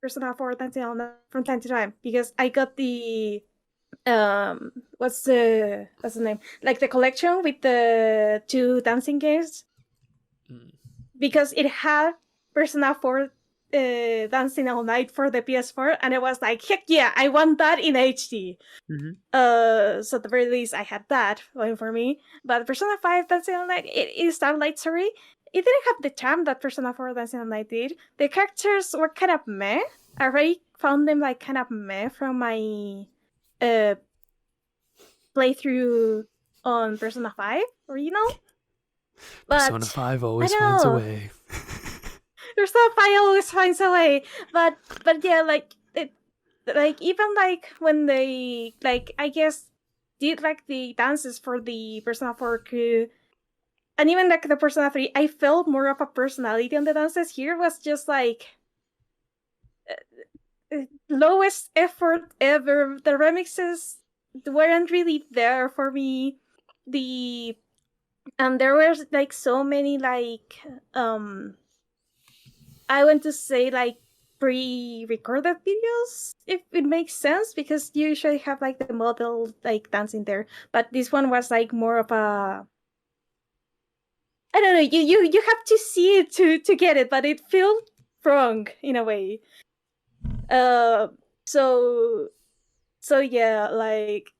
Persona 4 Dancing on Light from time to time because I got the what's the name, like the collection with the 2 dancing games. Because it had Persona 4 Dancing All Night for the PS4, and I was like, heck yeah, I want that in HD. So at the very least, I had that going for me. But Persona 5 Dancing All Night, it Starlight, sorry, it didn't have the charm that Persona 4 Dancing All Night did. The characters were kind of meh. I already found them like kind of meh from my playthrough on Persona 5 original. But Persona 5 always finds a way. Persona 5 always finds a way. But yeah, like it, like even like when they like I guess did like the dances for the Persona 4 crew, and even like the Persona 3, I felt more of a personality on the dances. Here was just like lowest effort ever. The remixes weren't really there for me. And there were like so many like I want to say like pre-recorded videos, if it makes sense, because you usually have like the model like dancing there, but this one was like more of a, I don't know, you have to see it to get it, but it felt wrong in a way. So yeah, like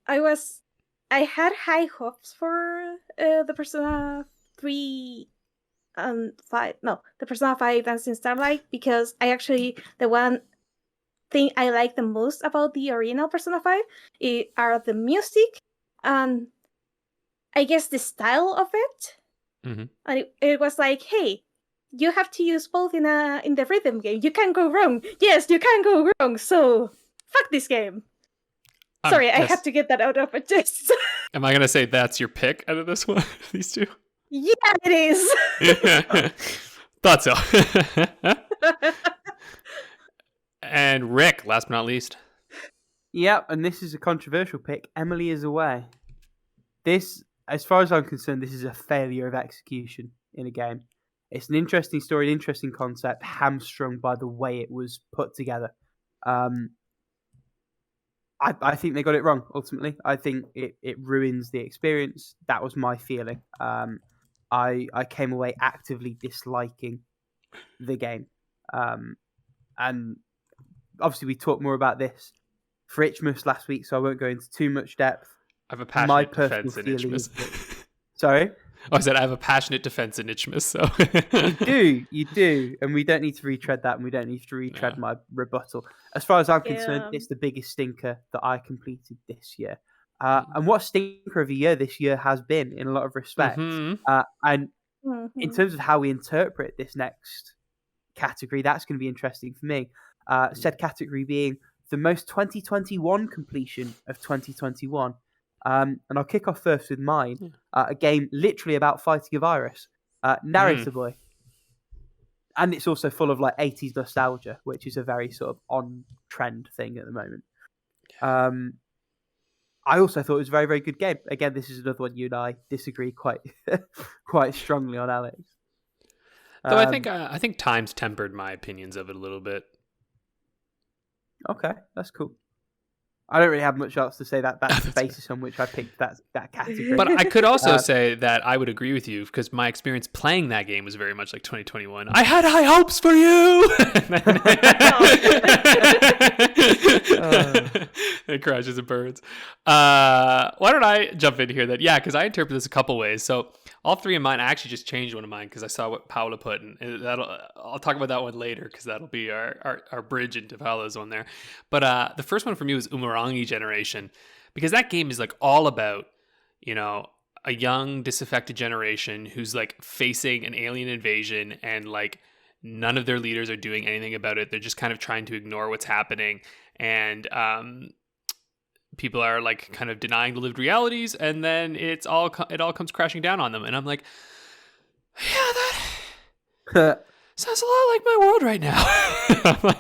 I had high hopes for the Persona 3 and 5. No, the Persona 5 Dancing Starlight, because the one thing I like the most about the original Persona 5 are the music and I guess the style of it. And it was like, hey, you have to use both in the rhythm game. You can't go wrong. Yes, you can't go wrong. So fuck this game. Sorry, I had to get that out of my chest. Am I going to say that's your pick out of this one? These two? Yeah, it is. Thought so. And Rick, last but not least. Yep, and this is a controversial pick. Emily is Away. This, as far as I'm concerned, this is a failure of execution in a game. It's an interesting story, an interesting concept, hamstrung by the way it was put together. I think they got it wrong, ultimately. I think it ruins the experience. That was my feeling. I came away actively disliking the game. And obviously we talked more about this for Itchmas last week, so I won't go into too much depth. I have a passionate defense in Itchmas. Sorry? I said I have a passionate defense in Itchmas, so... You do, and we don't need to retread that, and we don't need to retread my rebuttal. As far as I'm concerned, it's the biggest stinker that I completed this year. And what stinker of a year this year has been, in a lot of respects. And in terms of how we interpret this next category, that's going to be interesting for me. Said category being the most 2021 completion of 2021. And I'll kick off first with mine. A game literally about fighting a virus. Narrator Boy. And it's also full of like 80s nostalgia, which is a very sort of on-trend thing at the moment. I also thought it was a very, very good game. Again, this is another one you and I disagree quite quite strongly on, Alex. Though I think time's tempered my opinions of it a little bit. Okay, that's cool. I don't really have much else to say. That's the basis on which I picked that category. But I could also say that I would agree with you, because my experience playing that game was very much like 2021. I had high hopes for you! It crashes and burns. Why don't I jump in here then? Yeah, because I interpret this a couple ways. So all three of mine, I actually just changed one of mine because I saw what Paula put, and I'll talk about that one later, because that'll be our bridge into Paula's one there. But the first one for me was Umurangi Generation, because that game is like all about, a young disaffected generation who's like facing an alien invasion, and like none of their leaders are doing anything about it. They're just kind of trying to ignore what's happening, and people are like kind of denying the lived realities, and then it all comes crashing down on them. And I'm like, yeah, sounds a lot like my world right now. I'm like,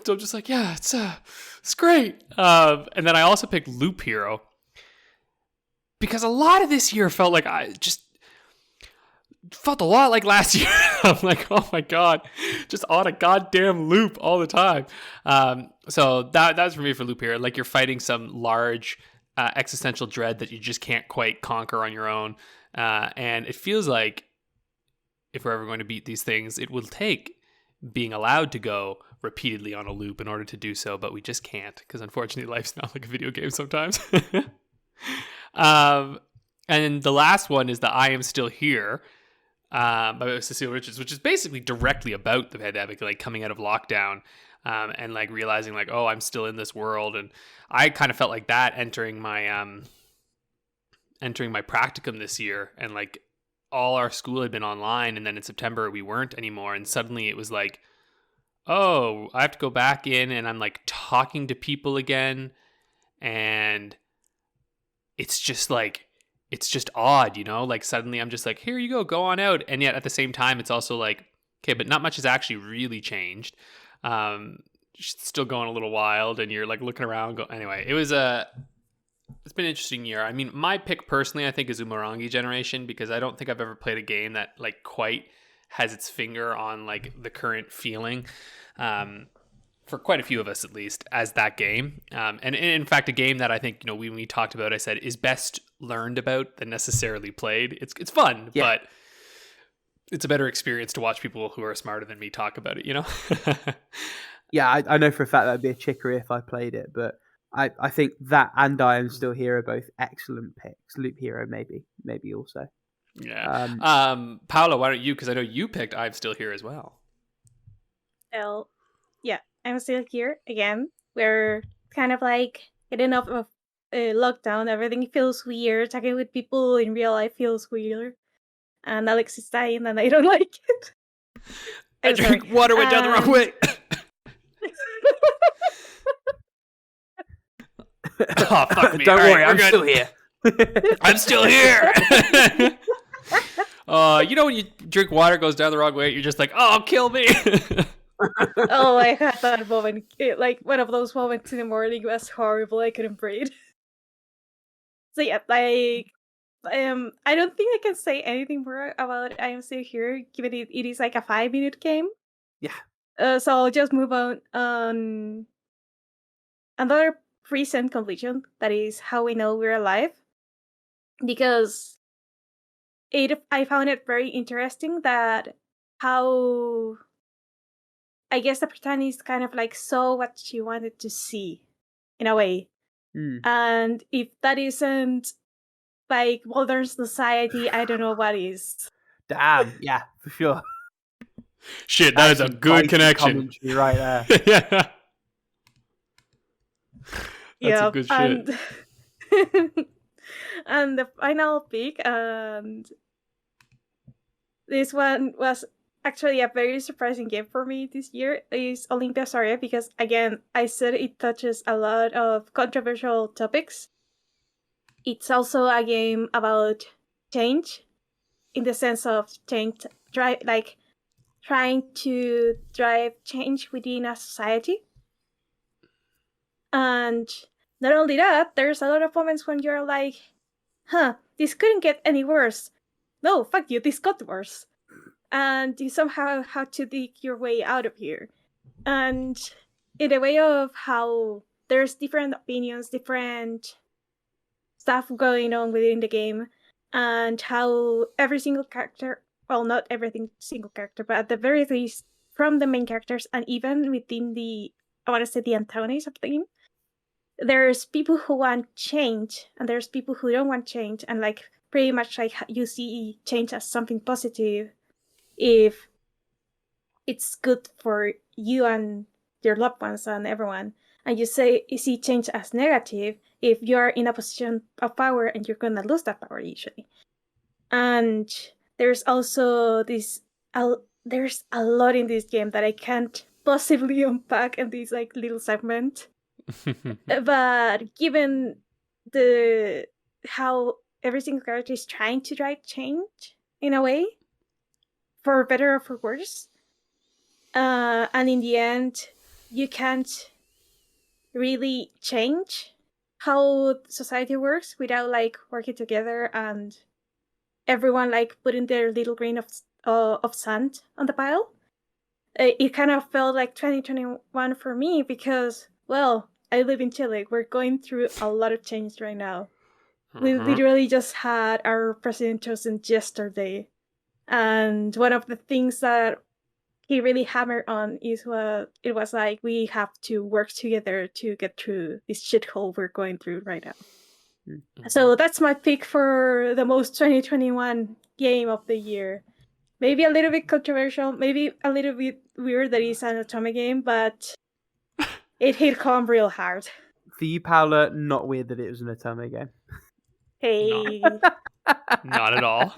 so I'm just like, yeah, it's great. And then I also picked Loop Hero because a lot of this year felt like I just felt a lot like last year. I'm like, oh my god, just on a goddamn loop all the time. So that was for me for Loop Hero. Like you're fighting some large existential dread that you just can't quite conquer on your own, and it feels like if we're ever going to beat these things, it will take being allowed to go repeatedly on a loop in order to do so, but we just can't because unfortunately life's not like a video game sometimes. And the last one is the I Am Still Here by Cecile Richards, which is basically directly about the pandemic, like coming out of lockdown and like realizing like, oh, I'm still in this world. And I kind of felt like that entering my practicum this year, and like all our school had been online, and then in September we weren't anymore, and suddenly it was like, oh, I have to go back in and I'm like talking to people again, and it's just odd, you know, like suddenly I'm just like, here you go on out, and yet at the same time it's also like, okay, but not much has actually really changed. Still going a little wild, and you're like looking around anyway, it's been an interesting year. I mean, my pick personally, I think, is Umurangi Generation, because I don't think I've ever played a game that like quite has its finger on like the current feeling, for quite a few of us at least, as that game. And in fact, a game that I think, you know, when we talked about, I said is best learned about than necessarily played. It's fun, yeah, but it's a better experience to watch people who are smarter than me talk about it, you know? Yeah, I know for a fact that would be a Chicory if I played it, but I think that and I Am Still Here are both excellent picks. Loop Hero maybe also. Yeah. Paula, why don't you? Because I know you picked I'm Still Here as well. Well, yeah, I'm still here again. We're kind of like getting off of lockdown. Everything feels weird. Talking with people in real life feels weird. And Alex is dying, and I don't like it. I drink water went down the wrong way. Oh, fuck me. Don't worry, I'm still here. I'm still here. You know when you drink water, goes down the wrong way, you're just like, oh, kill me. Oh, I had that moment. Like one of those moments in the morning was horrible. I couldn't breathe. So yeah, like I don't think I can say anything more about I Am Still Here, given it is like a 5-minute game. Yeah. So I'll just move on. Another recent completion, that is How We Know We're Alive, because I found it very interesting that how I guess the protagonist kind of like saw what she wanted to see in a way. And if that isn't like modern society, I don't know what is. Damn, yeah, for sure. Shit, that is a good connection right there. Yeah. That's Yeah, a good shit. And the final pick, and this one was actually a very surprising game for me this year, is Olympia Soria, because again, I said it touches a lot of controversial topics. It's also a game about change, in the sense of change, trying to drive change within a society. And not only that, there's a lot of moments when you're like, this couldn't get any worse. No, fuck you, this got worse. And you somehow have to dig your way out of here. And in a way of how there's different opinions, different stuff going on within the game, and how every single character, well, not every single character, but at the very least, from the main characters, and even within the antagonists of the game, there's people who want change, and there's people who don't want change, and like pretty much like you see change as something positive if it's good for you and your loved ones and everyone, and you see change as negative if you're in a position of power and you're gonna lose that power usually. And there's also there's a lot in this game that I can't possibly unpack in this like little segment. But given how every single character is trying to drive change in a way, for better or for worse. And in the end, you can't really change how society works without like working together and everyone like putting their little grain of sand on the pile. It kind of felt like 2021 for me because, well, I live in Chile. We're going through a lot of change right now. We literally just had our president chosen yesterday. And one of the things that he really hammered on is what it was like we have to work together to get through this shithole we're going through right now. So that's my pick for the most 2021 game of the year. Maybe a little bit controversial, maybe a little bit weird that it's an Otome game, but it hit home real hard. For you, Paula, not weird that it was an Otome game. Hey. Not at all.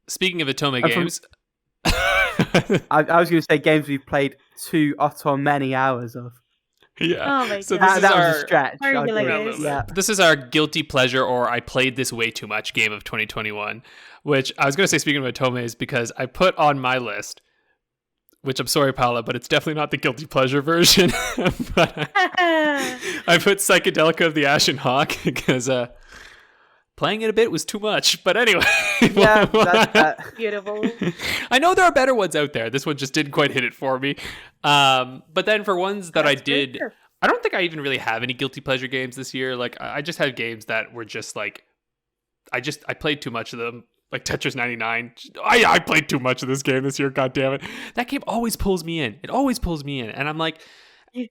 Speaking of Otome games... I was going to say games we've played too many hours of. Yeah. Oh my So god. That was a stretch. Yeah. This is our guilty pleasure, or I played this way too much game of 2021, which I was going to say, speaking of Otomes, because I put on my list, which I'm sorry, Paula, but it's definitely not the guilty pleasure version. But I put Psychedelica of the Ashen Hawk because playing it a bit was too much. But anyway. Yeah, that's beautiful. I know there are better ones out there. This one just didn't quite hit it for me. But then for ones that I did, I don't think I even really have any guilty pleasure games this year. Like I just had games that were just like, I played too much of them. Like Tetris 99. I played too much of this game this year. God damn it. That game always pulls me in. It always pulls me in. And I'm like,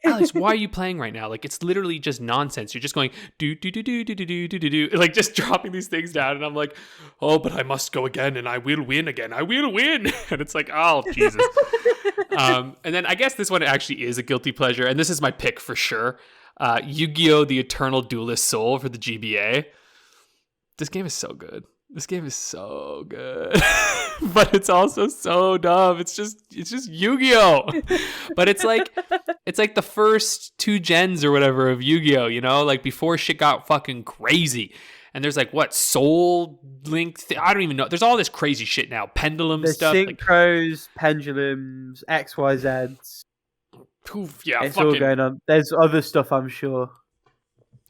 Alex, why are you playing right now? Like, it's literally just nonsense. You're just going do do do do do do do do do do, like just dropping these things down, and I'm like, oh, but I must go again, and I will win again. I will win, and it's like, oh Jesus. And then I guess this one actually is a guilty pleasure, and this is my pick for sure. Yu-Gi-Oh! The Eternal Duelist Soul for the GBA. This game is so good. This game is so good, but it's also so dumb. It's just Yu-Gi-Oh, but it's like the first 2 gens or whatever of Yu-Gi-Oh. You know, like before shit got fucking crazy. And there's like what Soul Link? I don't even know. There's all this crazy shit now. Pendulum There's stuff. synchros, pendulums, XYZs. Yeah, it's fucking all going on. There's other stuff, I'm sure.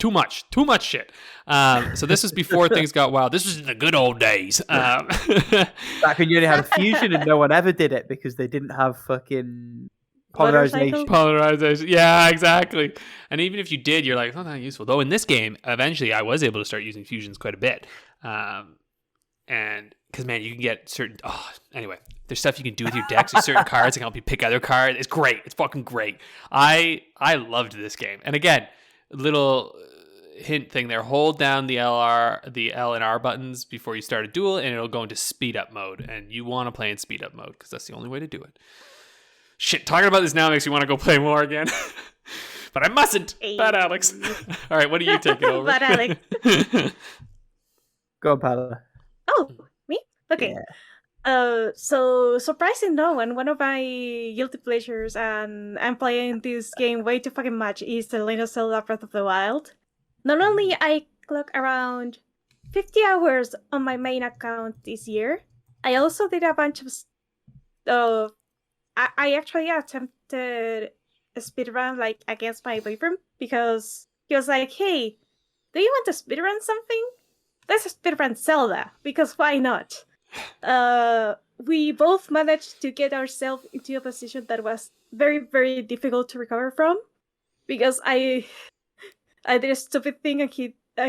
Too much shit. So this was before things got wild. This was in the good old days. Back when you only had a fusion and no one ever did it because they didn't have fucking polarization. Polarization. Yeah, exactly. And even if you did, you're like, oh, not useful. Though in this game, eventually I was able to start using fusions quite a bit. And because, man, you can get certain... Oh, anyway, there's stuff you can do with your decks. There's certain cards that can help you pick other cards. It's great. It's fucking great. I loved this game. And again... little hint thing there, hold down the L and R buttons before you start a duel and it'll go into speed up mode, and you want to play in speed up mode because that's the only way to do it. Shit, talking about this now makes me want to go play more again. But I mustn't. Bad Alex. All right, what are you taking over? Bad Alex. Go on, Paula. Oh, me? Okay. Yeah. So surprising no one of my guilty pleasures, and I'm playing this game way too fucking much, is The Legend of Zelda Breath of the Wild. Not only I clock around 50 hours on my main account this year, I also did a bunch of I actually attempted a speedrun like against my boyfriend because he was like, hey, do you want to speedrun something? Let's speedrun Zelda, because why not? We both managed to get ourselves into a position that was very, very difficult to recover from, because I did a stupid thing and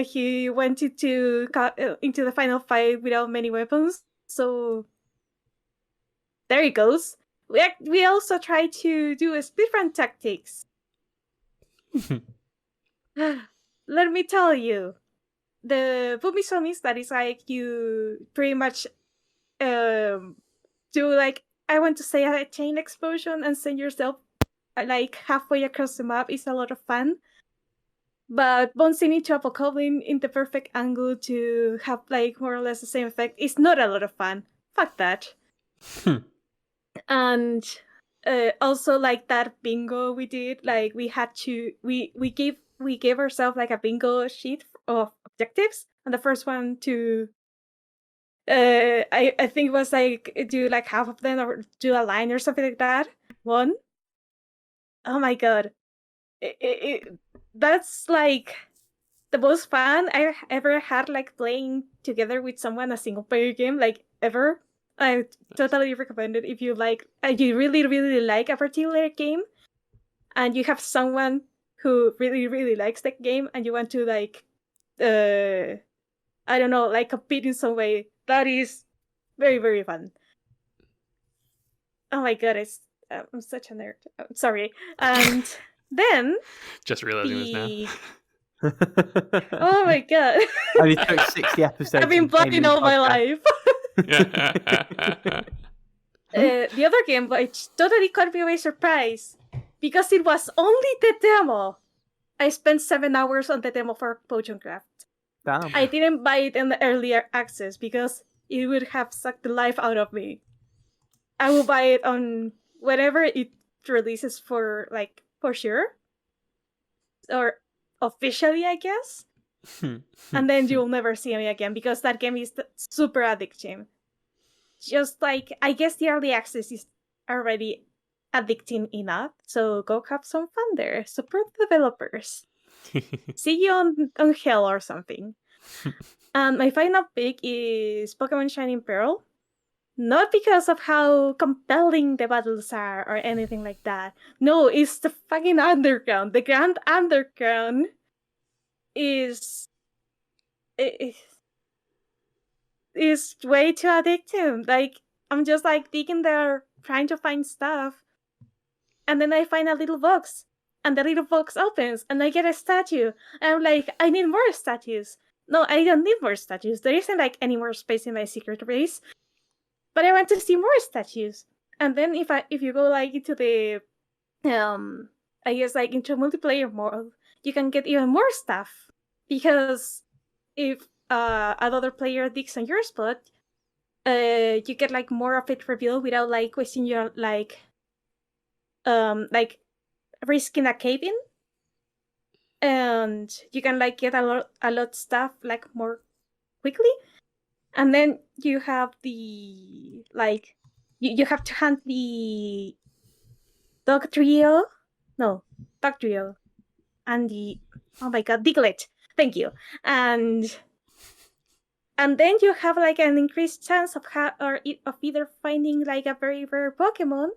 he went into the final fight without many weapons. So there he goes. We also tried to do a speedrun tactics. Let me tell you, the Bumisom is that is like you pretty much do like, I want to say, a chain explosion and send yourself like halfway across the map is a lot of fun. But bouncing into a Bokoblin in the perfect angle to have like more or less the same effect is not a lot of fun. Fuck that. And also like that bingo we did, like we had to we gave ourselves like a bingo sheet of objectives, and the first one to I think it was like do like half of them or do a line or something like that. One. Oh my god. That's like the most fun I ever had, like playing together with someone a single player game, like ever. I totally recommend it if you like. You really, really like a particular game, and you have someone who really, really likes that game, and you want to like, I don't know, like compete in some way. That is very, very fun. Oh my god, I'm such a nerd. I'm sorry. And then Just realizing this now. oh my god. Only took 60 episodes. I've been playing all my life. Yeah. The other game, which totally caught me by surprise, because it was only the demo. I spent 7 hours on the demo for Potion Craft. Damn. I didn't buy it in the earlier access because it would have sucked the life out of me. I will buy it on whenever it releases for sure. Or officially, I guess. And then you'll never see me again because that game is super addicting. Just like, I guess the early access is already addicting enough, so go have some fun there. Support the developers. See you on Hell or something. And my final pick is Pokemon Shining Pearl. Not because of how compelling the battles are or anything like that. No, it's the fucking underground. The Grand Underground is way too addictive. Like, I'm just like digging there, trying to find stuff. And then I find a little box. And the little box opens, and I get a statue. And I'm like, I need more statues. No, I don't need more statues. There isn't like any more space in my secret base. But I want to see more statues. And then if you go like into the I guess like into multiplayer mode, you can get even more stuff. Because if another player digs on your spot, you get like more of it revealed without like wasting your like risking a cave-in. And you can like get a lot stuff like more quickly. And then you have the like you have to hunt the dog trio, and the oh my god, Diglett. Thank you. And then you have like an increased chance of either finding like a very rare Pokemon.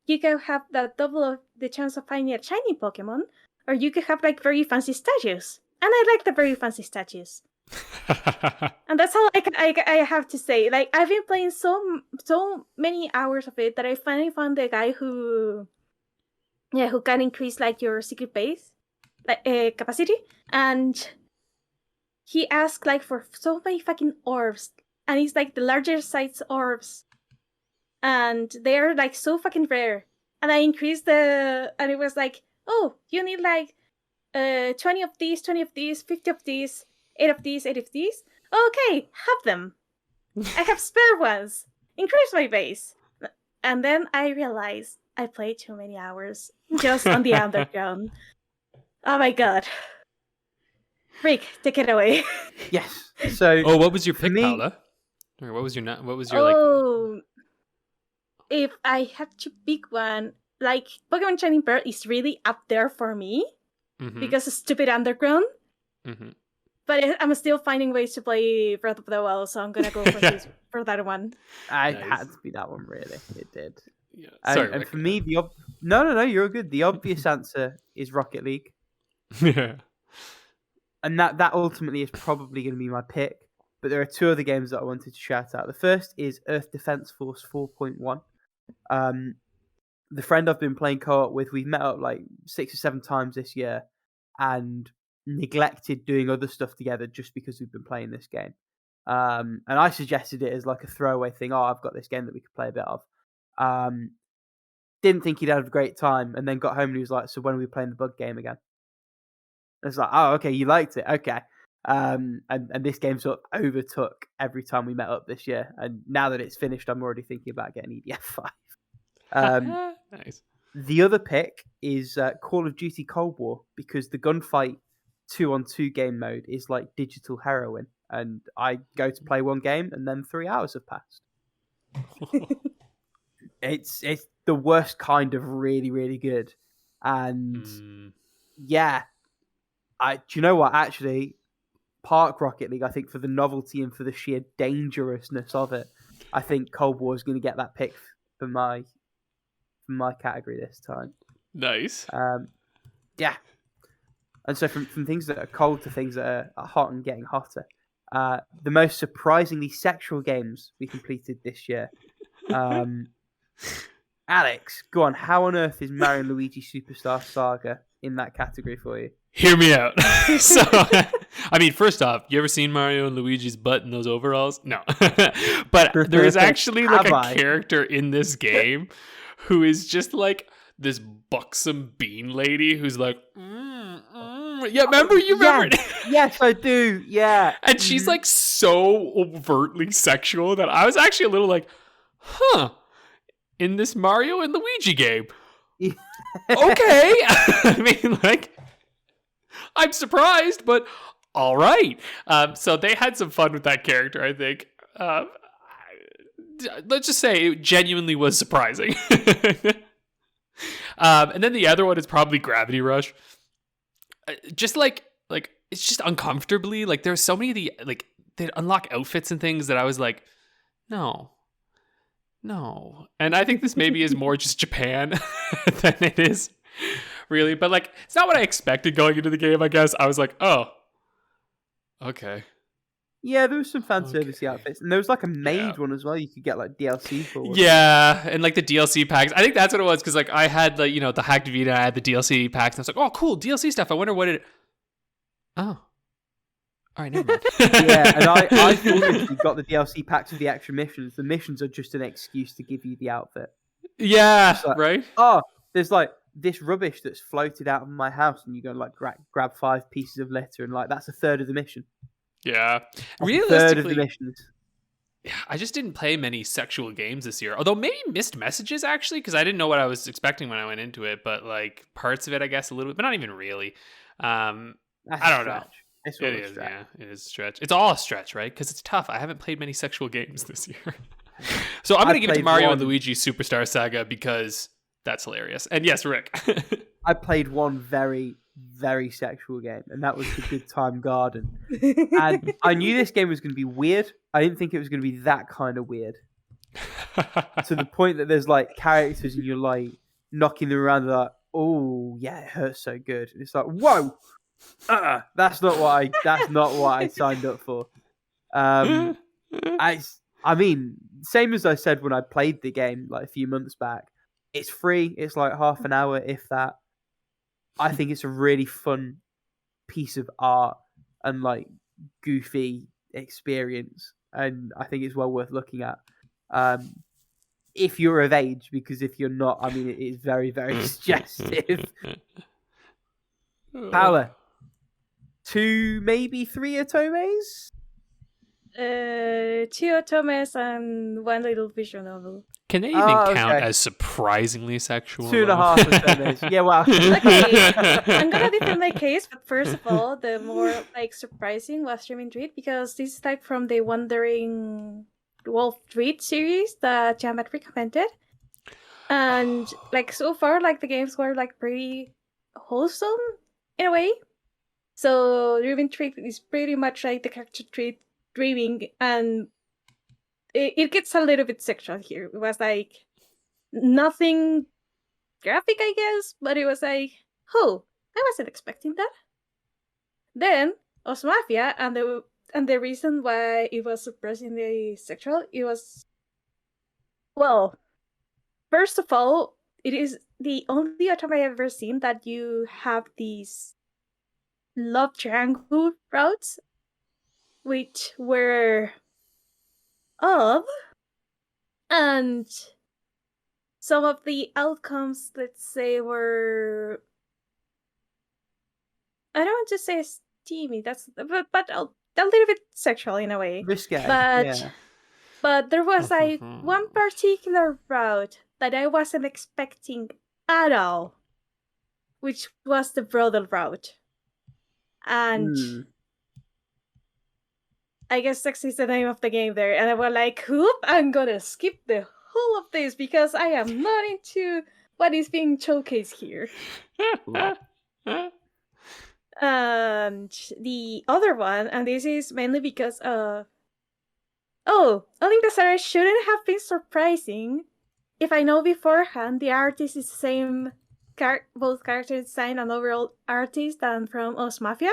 You can have the double of the chance of finding a shiny Pokemon, or you could have like very fancy statues. And I like the very fancy statues. And that's all I have to say. Like, I've been playing so many hours of it that I finally found the guy who can increase like your secret base like capacity, and he asked like for so many fucking orbs, and it's like the larger size orbs, and they're like so fucking rare. And I increased and it was like, oh, you need like 20 of these, 20 of these, 50 of these, 8 of these, 8 of these. Okay, have them. I have spare ones. Increase my base. And then I realized I played too many hours just on the underground. Oh my god. Rick, take it away. Yes. So. Oh, what was your pick, me, Paula? Or what was your like? If I had to pick one, like Pokemon Shining Pearl is really up there for me because it's stupid underground. Mm-hmm. But I'm still finding ways to play Breath of the Wild, so I'm gonna go for that one. It had to be that one, really. It did. Yeah. Sorry, and for me, no, you're good. The obvious answer is Rocket League. Yeah. And that ultimately is probably going to be my pick. But there are two other games that I wanted to shout out. The first is Earth Defense Force 4.1. The friend I've been playing co-op with, we've met up like 6 or 7 times this year and neglected doing other stuff together just because we've been playing this game. And I suggested it as like a throwaway thing. Oh, I've got this game that we could play a bit of. Didn't think he'd have a great time, and then got home and he was like, so when are we playing the bug game again? I was like, oh, okay, you liked it. Okay. And this game sort of overtook every time we met up this year. And now that it's finished, I'm already thinking about getting EDF 5. Nice. The other pick is Call of Duty Cold War, because the gunfight 2-on-2 game mode is like digital heroin. and I go to play one game, and then 3 hours have passed. It's the worst kind of really, really good. And yeah, do you know what? Actually, Park Rocket League, I think for the novelty and for the sheer dangerousness of it, I think Cold War is going to get that pick for my category this time. Nice. Yeah. And so from things that are cold to things that are hot and getting hotter, the most surprisingly sexual games we completed this year. Alex, go on. How on earth is Mario and Luigi Superstar Saga in that category for you? Hear me out. So, I mean, first off, you ever seen Mario and Luigi's butt in those overalls? No. But there is actually like a character in this game who is just like this buxom bean lady who's like, yeah, remember? You remember? Yes, I do. Yeah. And she's like so overtly sexual that I was actually a little like, in this Mario and Luigi game. Okay. I mean, like, I'm surprised, but all right. So they had some fun with that character, I think. Let's just say it genuinely was surprising. And then the other one is probably Gravity Rush. Just like it's just uncomfortably, like there's so many of the, like, they'd unlock outfits and things that I was like, no. And I think this maybe is more just Japan than it is really, but like it's not what I expected going into the game. I guess I was like, oh, okay. Yeah, there was some fan servicey outfits, and there was like a maid one as well. You could get like DLC for. Yeah, and like the DLC packs. I think that's what it was, because like I had the the hacked Vita, I had the DLC packs, and I was like, oh, cool DLC stuff. I wonder what it. Oh. All right, never mind. Yeah, and I thought if you got the DLC packs with the extra missions, the missions are just an excuse to give you the outfit. Yeah, like, right? Oh, there's like this rubbish that's floated out of my house, and you go and like grab 5 pieces of litter, and like that's a third of the mission. Yeah. Realistically, a third of the missions. Yeah, I just didn't play many sexual games this year. Although maybe Missed Messages, actually, because I didn't know what I was expecting when I went into it, but like parts of it, I guess, a little bit, but not even really. I don't know. It is, yeah. It is a stretch. It's all a stretch, right? Because it's tough. I haven't played many sexual games this year. So I'm going to give it to Mario and Luigi Superstar Saga because that's hilarious. And yes, Rick. I played one very, very sexual game, and that was The Good Time Garden. And I knew this game was going to be weird. I didn't think it was going to be that kind of weird. To the point that there's like characters and you're like knocking them around, like, oh, yeah, it hurts so good. And it's like, whoa! That's not what I signed up for. I mean, same as I said when I played the game like a few months back. It's free. It's like half an hour, if that. I think it's a really fun piece of art and like goofy experience, and I think it's well worth looking at. If you're of age, because if you're not, I mean, it is very, very suggestive. Paula. 2, maybe 3 otomes? 2 otomes and 1 little visual novel. Can they even count as surprisingly sexual? 2.5 otomes. Yeah, well. Okay, I'm gonna defend my case, but first of all, the more like surprising was Dreaming Treat, because this is like from the Wandering Wolf Treat series that Jamet recommended. And like so far, like the games were like pretty wholesome in a way. So Dreaming Treat is pretty much like the character treat dreaming, and it gets a little bit sexual here. It was like nothing graphic, I guess, but it was like, oh, I wasn't expecting that. Then Osmafia, and the reason why it was surprisingly sexual, it was, well, first of all, it is the only autumn I've ever seen that you have these love triangle routes, which were odd, and some of the outcomes, let's say, were, I don't want to say steamy, that's but a little bit sexual in a way. Risque, but there was like one particular route that I wasn't expecting at all, which was the brothel route. And I guess Sex is the name of the game there. And I was like, whoop, I'm gonna skip the whole of this because I am not into what is being showcased here. And the other one, and this is mainly because Olympus Area shouldn't have been surprising if I know beforehand the artist is the same both character design and overall artist than from Os Mafia.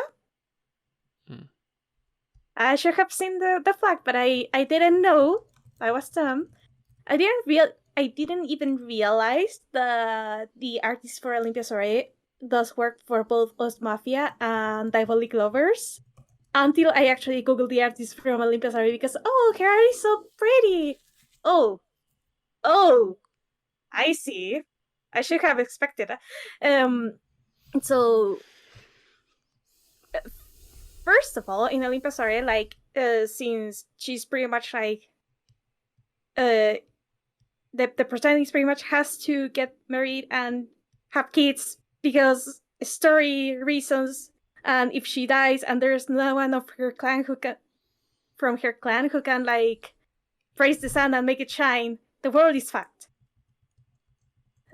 I should have seen the flag, but I didn't know. I was dumb. I didn't even realize that the artist for Olympia Soiree does work for both Os Mafia and Diabolic Lovers until I actually googled the artist from Olympia Soiree because her art is so pretty. Oh, I see. I should have expected that. So first of all, in Olympia Soiree, like since she's pretty much like the protagonist pretty much has to get married and have kids because story reasons, and if she dies and there's no one of her clan who can like praise the sun and make it shine, the world is fucked.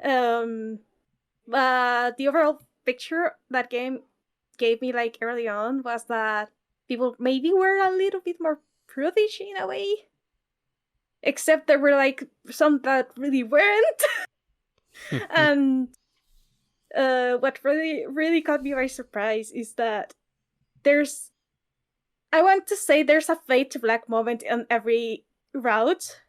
But the overall picture that game gave me like early on was that people maybe were a little bit more prudish in a way. Except there were like some that really weren't. And what really caught me by surprise is that there's a fade to black moment in every route.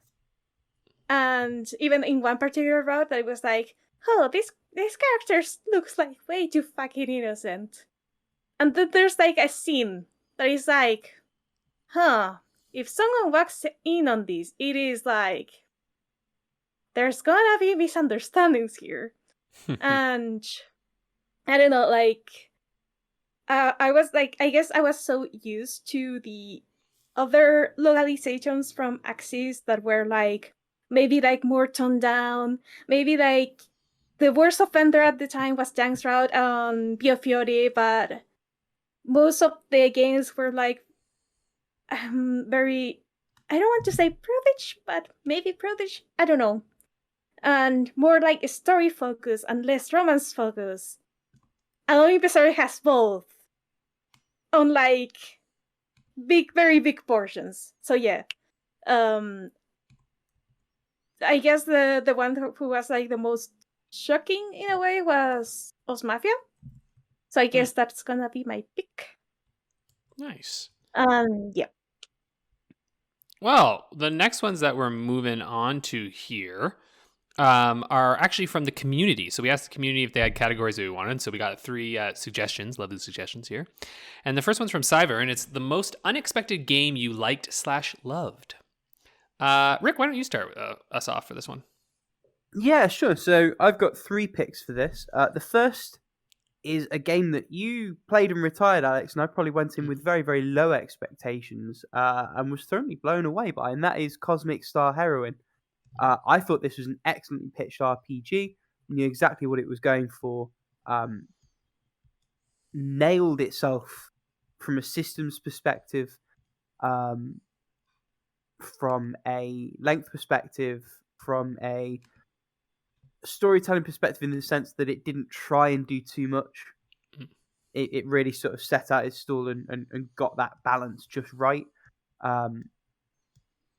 And even in one particular route, I was like, oh, this character looks like way too fucking innocent. And then there's like a scene that is like, if someone walks in on this, it is like, there's gonna be misunderstandings here. And I don't know, like, I guess I was so used to the other localizations from Axis that were like, maybe like more toned down, maybe like the worst offender at the time was Jank's Route on Biofiore, but most of the games were like very, I don't want to say prudish, but maybe prudish, I don't know. And more like a story focus and less romance focus. And Olympus Story has both on like very big portions. So yeah. I guess the one who was like the most shocking in a way was Os Mafia. So I guess that's gonna be my pick. Nice. Yeah. Well, the next ones that we're moving on to here are actually from the community. So we asked the community if they had categories that we wanted. So we got 3 suggestions, lovely suggestions here. And the first one's from Cyber, and it's the most unexpected game you liked/loved. Rick, why don't you start us off for this one? Yeah, sure. So I've got 3 picks for this. The first is a game that you played and retired, Alex, and I probably went in with very low expectations and was thoroughly blown away by, and that is Cosmic Star Heroine. I thought this was an excellently pitched RPG, knew exactly what it was going for, nailed itself from a systems perspective, from a length perspective, from a storytelling perspective, in the sense that it didn't try and do too much. It really sort of set out its stall and got that balance just right.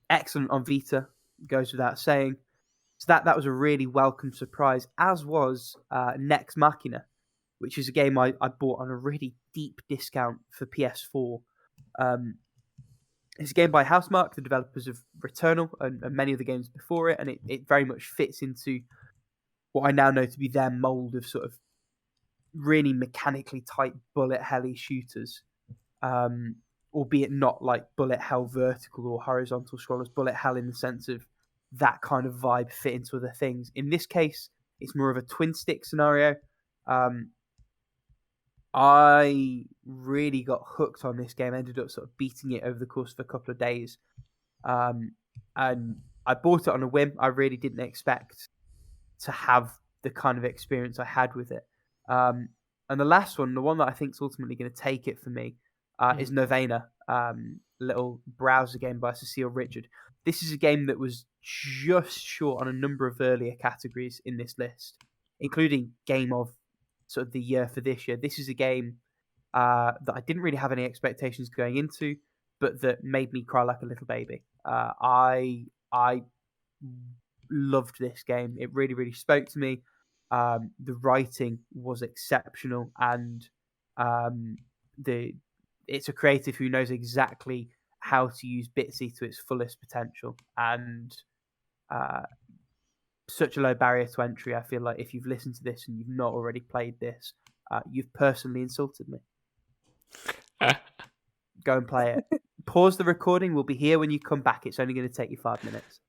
Excellent on Vita, goes without saying. So that was a really welcome surprise, as was Nex Machina, which is a game I bought on a really deep discount for PS4. It's a game by Housemarque, the developers of Returnal and many of the games before it, and it very much fits into what I now know to be their mold of sort of really mechanically tight bullet helly shooters, albeit not like bullet hell vertical or horizontal scrollers, bullet hell in the sense of that kind of vibe fit into other things. In this case, it's more of a twin stick scenario. I really got hooked on this game, ended up sort of beating it over the course of a couple of days. And I bought it on a whim. I really didn't expect to have the kind of experience I had with it. And the last one, the one that I think is ultimately going to take it for me, is Novena, little browser game by Cecile Richard. This is a game that was just short on a number of earlier categories in this list, including Game of sort of the year for this year. This is a game that I didn't really have any expectations going into, but that made me cry like a little baby. I loved this game. It really, really spoke to me. The writing was exceptional, and it's a creative who knows exactly how to use Bitsy to its fullest potential, and such a low barrier to entry. I feel like if you've listened to this and you've not already played this, you've personally insulted me. Go and play it. Pause the recording. We'll be here when you come back. It's only going to take you 5 minutes.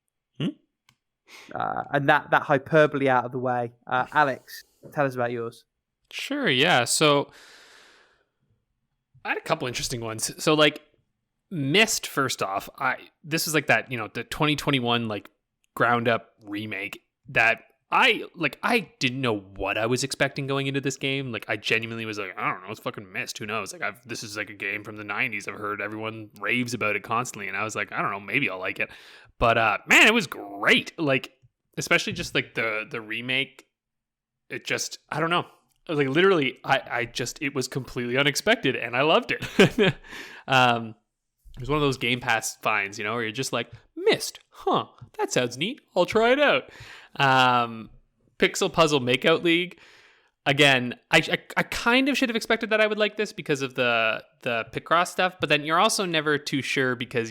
And that hyperbole out of the way. Alex, tell us about yours. Sure, yeah. So I had a couple interesting ones. So like Myst, first off, this is like that, the 2021 like ground up remake that I didn't know what I was expecting going into this game. Like I genuinely was like, I don't know, it's fucking Myst. Who knows? Like this is like a game from the 90s. I've heard everyone raves about it constantly, and I was like, I don't know, maybe I'll like it. But man, it was great. Like especially just like the remake. It just, I don't know. Like literally, it was completely unexpected, and I loved it. It was one of those Game Pass finds, where you're just like, Myst, huh? That sounds neat. I'll try it out. Pixel Puzzle Makeout League. Again, I kind of should have expected that I would like this because of the Picross stuff, but then you're also never too sure because,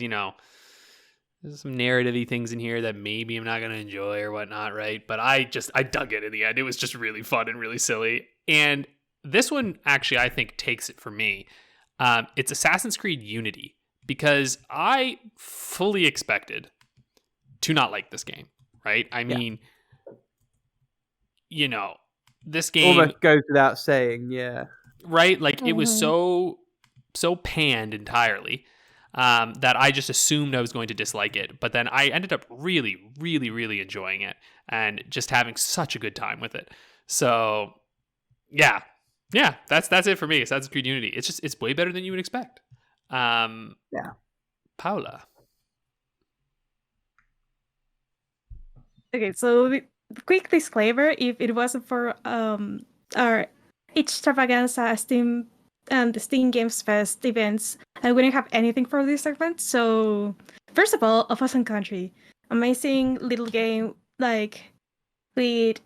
there's some narrative-y things in here that maybe I'm not going to enjoy or whatnot, right? But I dug it in the end. It was just really fun and really silly. And this one, actually, I think takes it for me. It's Assassin's Creed Unity, because I fully expected to not like this game, right? I mean, this game... Almost goes without saying, yeah. Right? Like, it was so panned entirely. That I just assumed I was going to dislike it. But then I ended up really, really, really enjoying it and just having such a good time with it. So, yeah, that's it for me. Assassin's Creed Unity. It's way better than you would expect. Paula. Okay, so quick disclaimer: if it wasn't for our extravaganza Steam and the Steam Games Fest events, I wouldn't have anything for this segment. So, first of all, Of Us and Country, amazing little game, like with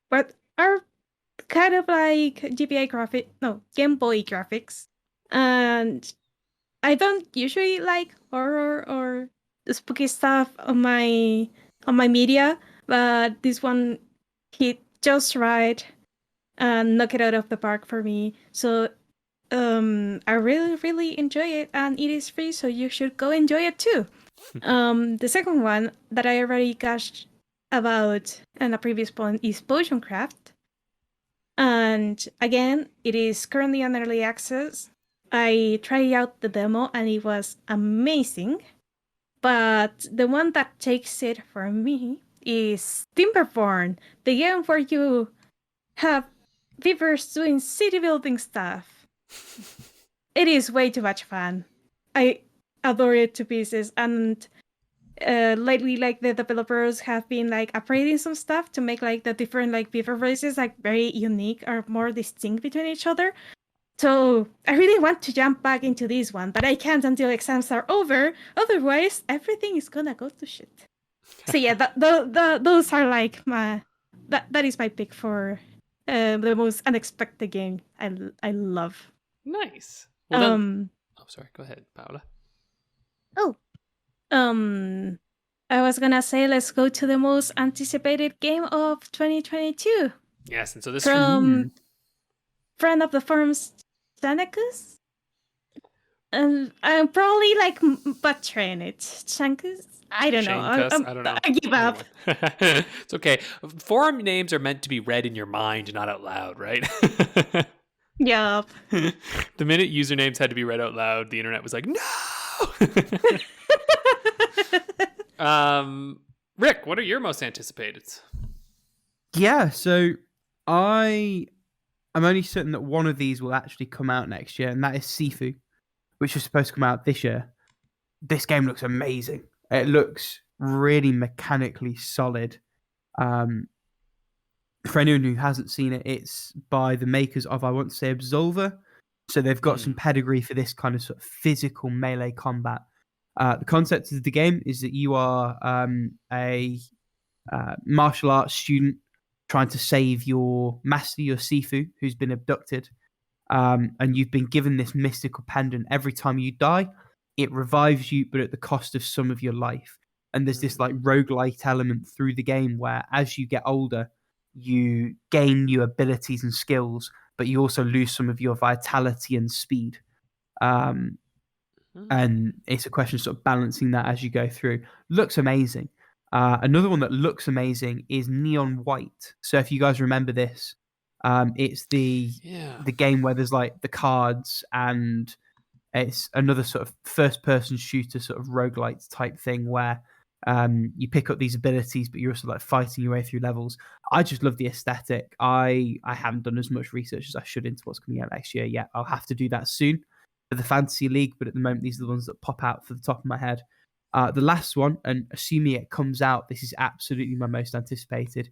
what are kind of like Game Boy graphics. And I don't usually like horror or spooky stuff on my media, but this one hit just right and knocked it out of the park for me. So I really, really enjoy it, and it is free, so you should go enjoy it too. The second one that I already gushed about in a previous point is Potion Craft. And again, it is currently on early access. I tried out the demo and it was amazing. But the one that takes it for me is Timberborn, the game where you have beavers doing city building stuff. It is way too much fun. I adore it to pieces, and lately, like, the developers have been like upgrading some stuff to make like the different like beaver races like very unique or more distinct between each other. So I really want to jump back into this one, but I can't until exams are over. Otherwise, everything is gonna go to shit. So yeah, those are like that is my pick for the most unexpected game I love. Nice. Well, sorry. Go ahead, Paula. I was gonna say let's go to the most anticipated game of 2022. Yes, and so this from friend of the firm's Chankus. And I'm probably like butchering it. Chankus? I don't know. I don't know. I give up. It's okay. Forum names are meant to be read in your mind, not out loud, right? Yup. The minute usernames had to be read out loud, the internet was like, no! Rick, what are your most anticipated? Yeah, so I'm only certain that one of these will actually come out next year, and that is Sifu. which is supposed to come out this year. This game looks amazing. It looks really mechanically solid. For anyone who hasn't seen it, it's by the makers of, I want to say, Absolver. So they've got some pedigree for this kind of sort of physical melee combat. The concept of the game is that you are a martial arts student trying to save your master, your Sifu, who's been abducted. And you've been given this mystical pendant. Every time you die, it revives you, but at the cost of some of your life. And there's this like roguelite element through the game where as you get older, you gain new abilities and skills, but you also lose some of your vitality and speed. And it's a question of sort of balancing that as you go through. Looks amazing. Another one that looks amazing is Neon White. So if you guys remember this, it's the game where there's like the cards, and it's another sort of first-person shooter sort of roguelite type thing where you pick up these abilities, but you're also like fighting your way through levels. I just love the aesthetic. I haven't done as much research as I should into what's coming out next year yet. I'll have to do that soon for the Fantasy League, but at the moment, these are the ones that pop out for the top of my head. The last one, and assuming it comes out, this is absolutely my most anticipated.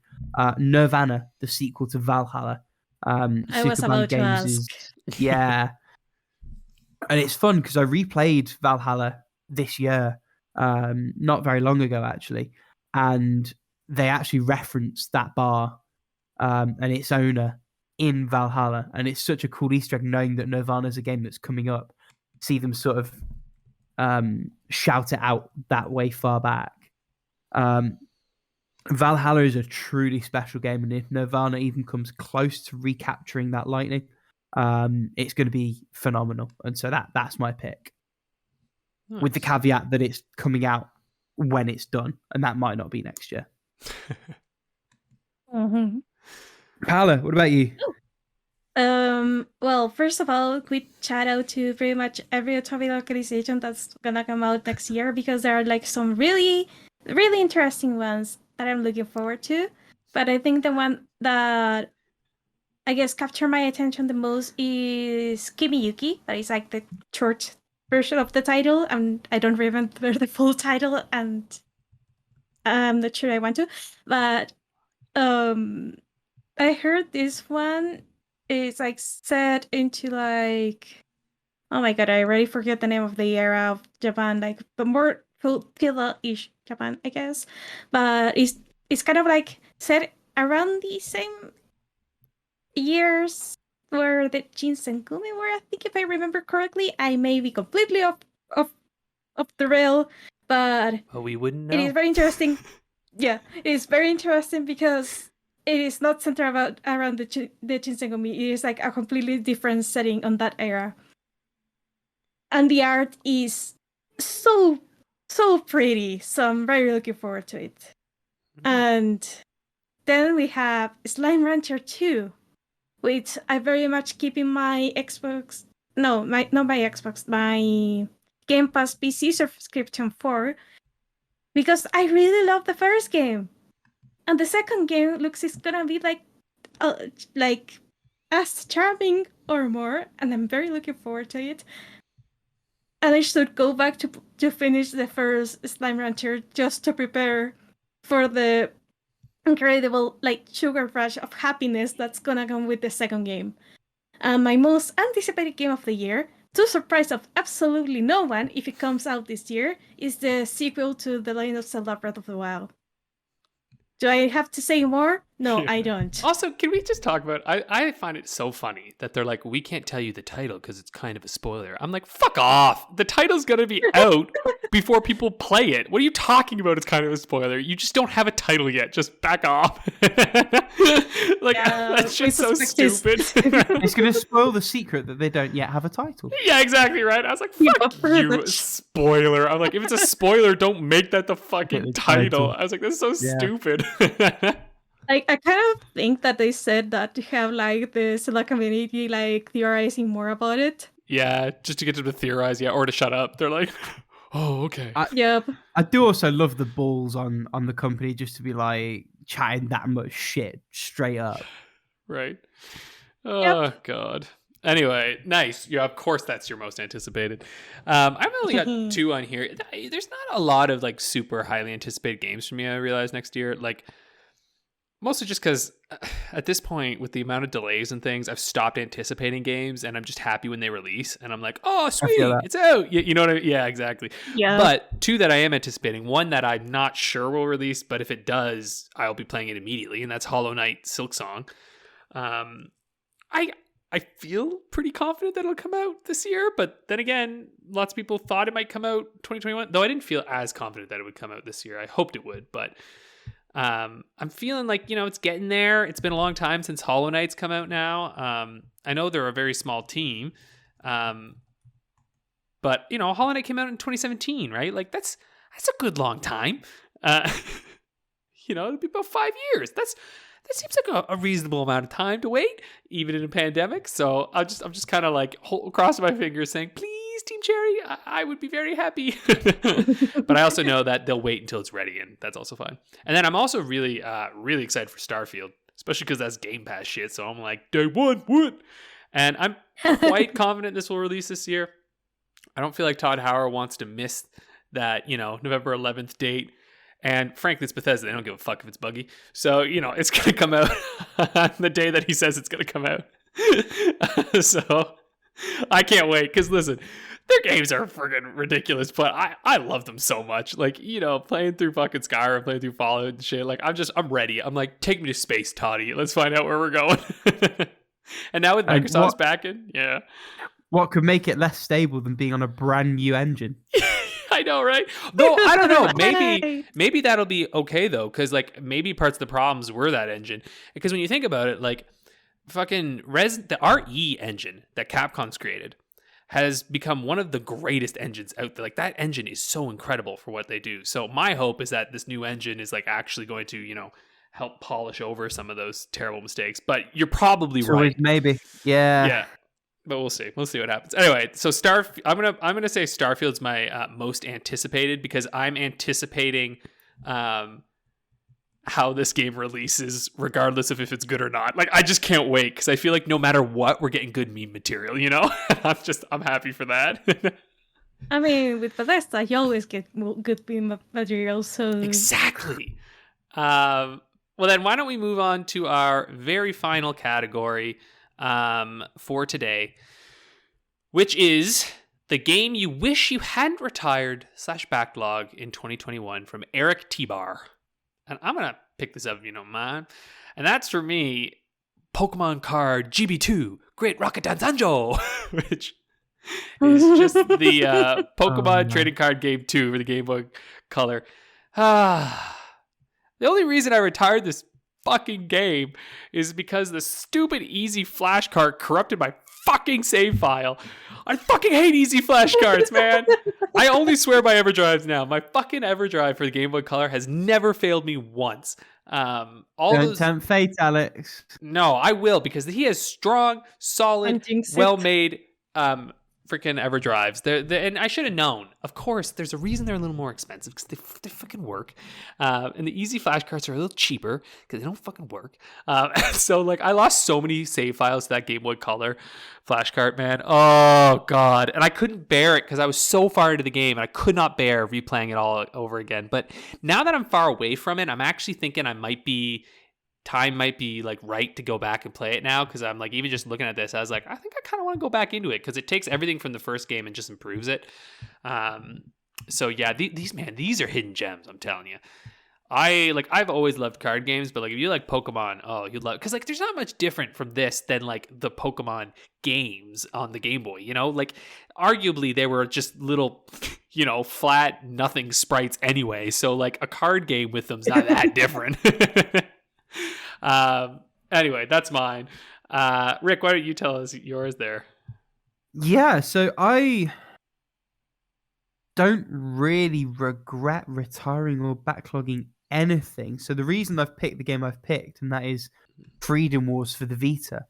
Nirvana, the sequel to Valhalla. I was about to ask. Yeah. And it's fun because I replayed Valhalla this year, not very long ago, actually. And they actually referenced that bar and its owner in Valhalla. And it's such a cool Easter egg knowing that Nirvana is a game that's coming up. See them sort of shout it out that way far back. Valhalla is a truly special game, and if Nirvana even comes close to recapturing that lightning, it's going to be phenomenal. And so that's my pick. Nice. With the caveat that it's coming out when it's done, and that might not be next year. Paula, what about you? Well, first of all, quick shout out to pretty much every Tobu localization that's gonna come out next year, because there are like some really, really interesting ones that I'm looking forward to. But I think the one that I guess captured my attention the most is Kimiyuki. That is like the short version of the title, and I don't remember the full title, and I'm not sure I want to. But I heard this one is like set into like, oh my god, I already forget the name of the era of Japan, like the more feudal-ish Japan, I guess. But it's kind of like set around the same years where the Shinsengumi were, I think, if I remember correctly. I may be completely off the rail, but we wouldn't know. It is very interesting. Yeah, it is very interesting because it is not centered around the Shinsengumi. It is like a completely different setting on that era. And the art is so pretty, so I'm very looking forward to it. And then we have Slime Rancher 2, which I very much keep in my Xbox. No, not my Xbox, my Game Pass PC subscription for, because I really love the first game. And the second game looks it's gonna be like as charming or more, and I'm very looking forward to it. And I should go back to finish the first Slime Rancher just to prepare for the incredible like sugar rush of happiness that's gonna come with the second game. My most anticipated game of the year, to surprise of absolutely no one if it comes out this year, is the sequel to The Legend of Zelda Breath of the Wild. Do I have to say more? No, yeah. I don't. Also, can we just talk about... I find it so funny that they're like, we can't tell you the title because it's kind of a spoiler. I'm like, fuck off! The title's gonna be out before people play it. What are you talking about? It's kind of a spoiler. You just don't have a title yet. Just back off. That's just so stupid. It's gonna spoil the secret that they don't yet have a title. Yeah, exactly, right? I was like, fuck you, spoiler. I'm like, if it's a spoiler, don't make that the fucking title. I was like, that's so stupid. I kind of think that they said that to have like the Zelda community like theorizing more about it. Yeah, just to get them to theorize, or to shut up. They're like, oh, okay. Yep. I do also love the balls on the company just to be like chatting that much shit straight up. Right. Oh, God. Anyway, nice. Yeah, of course that's your most anticipated. I've only got 2 on here. There's not a lot of like super highly anticipated games for me, I realize, next year. Like, mostly just because at this point, with the amount of delays and things, I've stopped anticipating games and I'm just happy when they release. And I'm like, oh, sweet, it's out. You know what I mean? Yeah, exactly. Yeah. But 2 that I am anticipating. One that I'm not sure will release, but if it does, I'll be playing it immediately. And that's Hollow Knight Silksong. I feel pretty confident that it'll come out this year, but then again, lots of people thought it might come out 2021, though I didn't feel as confident that it would come out this year. I hoped it would, but I'm feeling like, it's getting there. It's been a long time since Hollow Knight's come out now. I know they're a very small team, but, Hollow Knight came out in 2017, right? Like, that's a good long time. It'll be about 5 years. That seems like a reasonable amount of time to wait, even in a pandemic. So I'm just kind of like crossing my fingers saying, please, Team Cherry, I would be very happy. But I also know that they'll wait until it's ready, and that's also fine. And then I'm also really, really excited for Starfield, especially because that's Game Pass shit. So I'm like, day one, what? And I'm quite confident this will release this year. I don't feel like Todd Howard wants to miss that, November 11th date. And frankly, it's Bethesda. They don't give a fuck if it's buggy. So, it's going to come out on the day that he says it's going to come out. So, I can't wait. Because, listen, their games are freaking ridiculous. But I love them so much. Like, playing through fucking Skyrim, playing through Fallout and shit. Like, I'm ready. I'm like, take me to space, Toddy. Let's find out where we're going. And now with Microsoft's backing, yeah. What could make it less stable than being on a brand new engine? I know, right? Though I don't know. Maybe that'll be okay though, because like maybe parts of the problems were that engine. Because when you think about it, like fucking the RE engine that Capcom's created has become one of the greatest engines out there. Like that engine is so incredible for what they do. So my hope is that this new engine is like actually going to, help polish over some of those terrible mistakes. But you're probably right. Maybe. Yeah. Yeah. But we'll see. We'll see what happens. Anyway, so I'm gonna say Starfield's my most anticipated because I'm anticipating how this game releases, regardless of if it's good or not. Like I just can't wait because I feel like no matter what, we're getting good meme material. I'm happy for that. I mean, with Bethesda, you always get good meme material. So exactly. Well, then why don't we move on to our very final category for today, which is the game you wish you hadn't retired /backlog in 2021 from Eric T-Bar. And I'm going to pick this up if you don't mind. And that's for me, Pokemon card GB2 Great Rocket Dance Sanjou, which is just the Pokemon trading card game 2 for the Game Boy Color. The only reason I retired this fucking game is because the stupid easy flashcard corrupted my fucking save file. I fucking hate easy flashcards, man. I only swear by EverDrives now. My fucking EverDrive for the Game Boy Color has never failed me once. Don't tempt fate, Alex. No, I will, because he has strong, solid, well-made freaking EverDrives. And I should have known. Of course, there's a reason they're a little more expensive, because they fucking work. And the easy flashcards are a little cheaper because they don't fucking work. So like I lost so many save files to that Game Boy Color flashcard, man. Oh god. And I couldn't bear it because I was so far into the game and I could not bear replaying it all over again. But now that I'm far away from it, I'm actually thinking time might be like right to go back and play it now, because I'm like, even just looking at this, I was like, I think I kind of want to go back into it because it takes everything from the first game and just improves it. So yeah, these are hidden gems, I'm telling you. I've always loved card games, but like if you like Pokemon, you'd love, because like there's not much different from this than like the Pokemon games on the Game Boy, like arguably they were just little flat nothing sprites anyway, so like a card game with them's not that different. Anyway, that's mine. Rick, why don't you tell us yours there? Yeah, so I don't really regret retiring or backlogging anything. So the reason I've picked the game I've picked, and that is Freedom Wars for the Vita,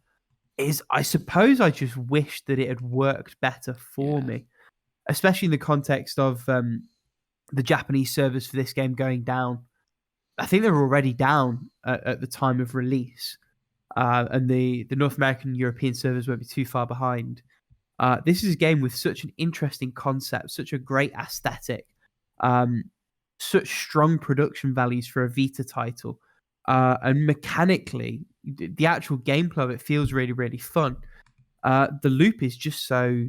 is I suppose I just wish that it had worked better for me, especially in the context of the Japanese servers for this game going down. I think they were already down at the time of release. and the North American and European servers won't be too far behind. This is a game with such an interesting concept, such a great aesthetic, such strong production values for a Vita title, and mechanically, the actual gameplay of it feels really, really fun. The loop is just so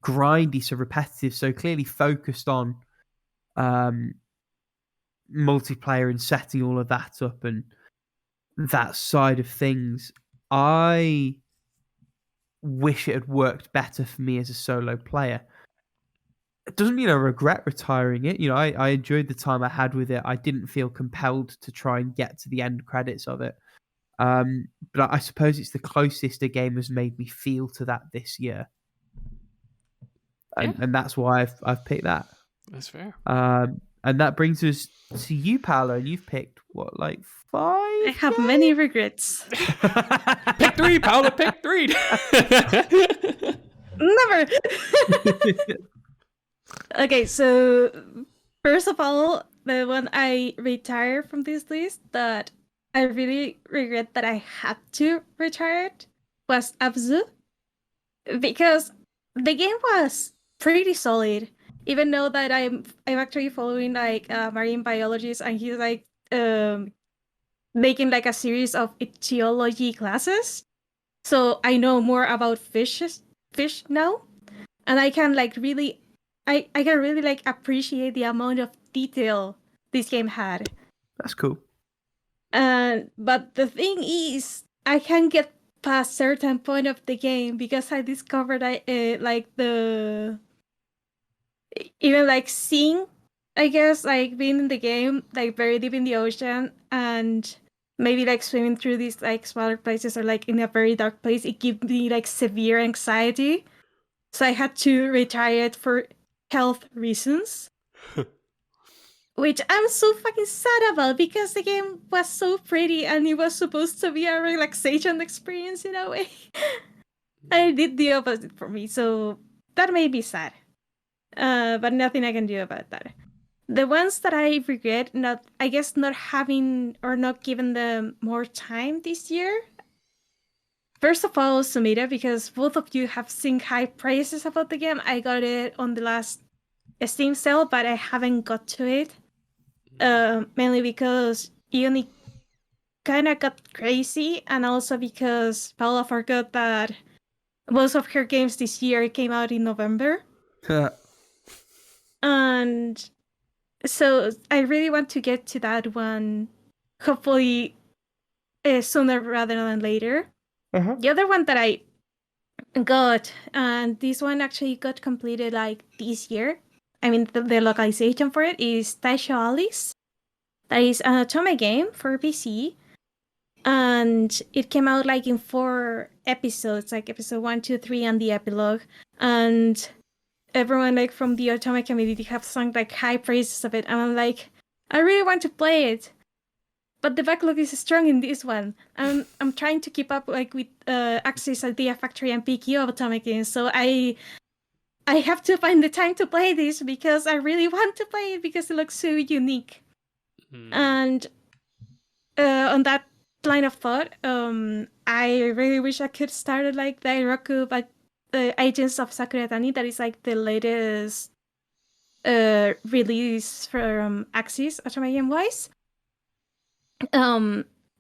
grindy, so repetitive, so clearly focused on multiplayer and setting all of that up and that side of things. I wish it had worked better for me as a solo player. It doesn't mean I regret retiring it. I enjoyed the time I had with it. I didn't feel compelled to try and get to the end credits of it. But I suppose it's the closest a game has made me feel to that this year. And that's why I've picked that. That's fair. And that brings us to you, Paula, and you've picked, what, like 5? I have many regrets. Pick 3, Paula, pick 3. Never. Okay, so first of all, the one I retired from this list that I really regret that I had to retire it was Abzu, because the game was pretty solid. Even though that I'm actually following like a marine biologist, and he's like making like a series of etiology classes, so I know more about fish now, and I can like really, I can really like appreciate the amount of detail this game had. That's cool. But the thing is, I can't get past certain point of the game because I discovered like the even like seeing, I guess, like being in the game, like very deep in the ocean, and maybe like swimming through these like smaller places or like in a very dark place, it gave me like severe anxiety. So I had to retire it for health reasons. Which I'm so fucking sad about, because the game was so pretty and it was supposed to be a relaxation experience in a way. I did the opposite for me, so that made me sad. But nothing I can do about that. The ones that I regret not having or not giving them more time this year. First of all, Sumire, because both of you have seen high praises about the game. I got it on the last Steam sale, but I haven't got to it. Mainly because Uni kind of got crazy, and also because Paula forgot that most of her games this year came out in November. And so I really want to get to that one, hopefully sooner rather than later. Uh-huh. The other one that I got, and this one actually got completed like this year. I mean, the localization for it is Taisho Alice. That is an Otome game for PC. And it came out like in 4 episodes, like episode 1, 2, 3, and the epilogue. And everyone like from the Otome community have sung like high praises of it. And I'm like, I really want to play it. But the backlog is strong in this one. I'm trying to keep up like with Axis, Idea Factory, and PQ of Otome games. So I have to find the time to play this because I really want to play it because it looks so unique. And on that line of thought, I really wish I could start like Dairoku, but the Agents of Sakuratani, that is like the latest release from Axis Otome game wise.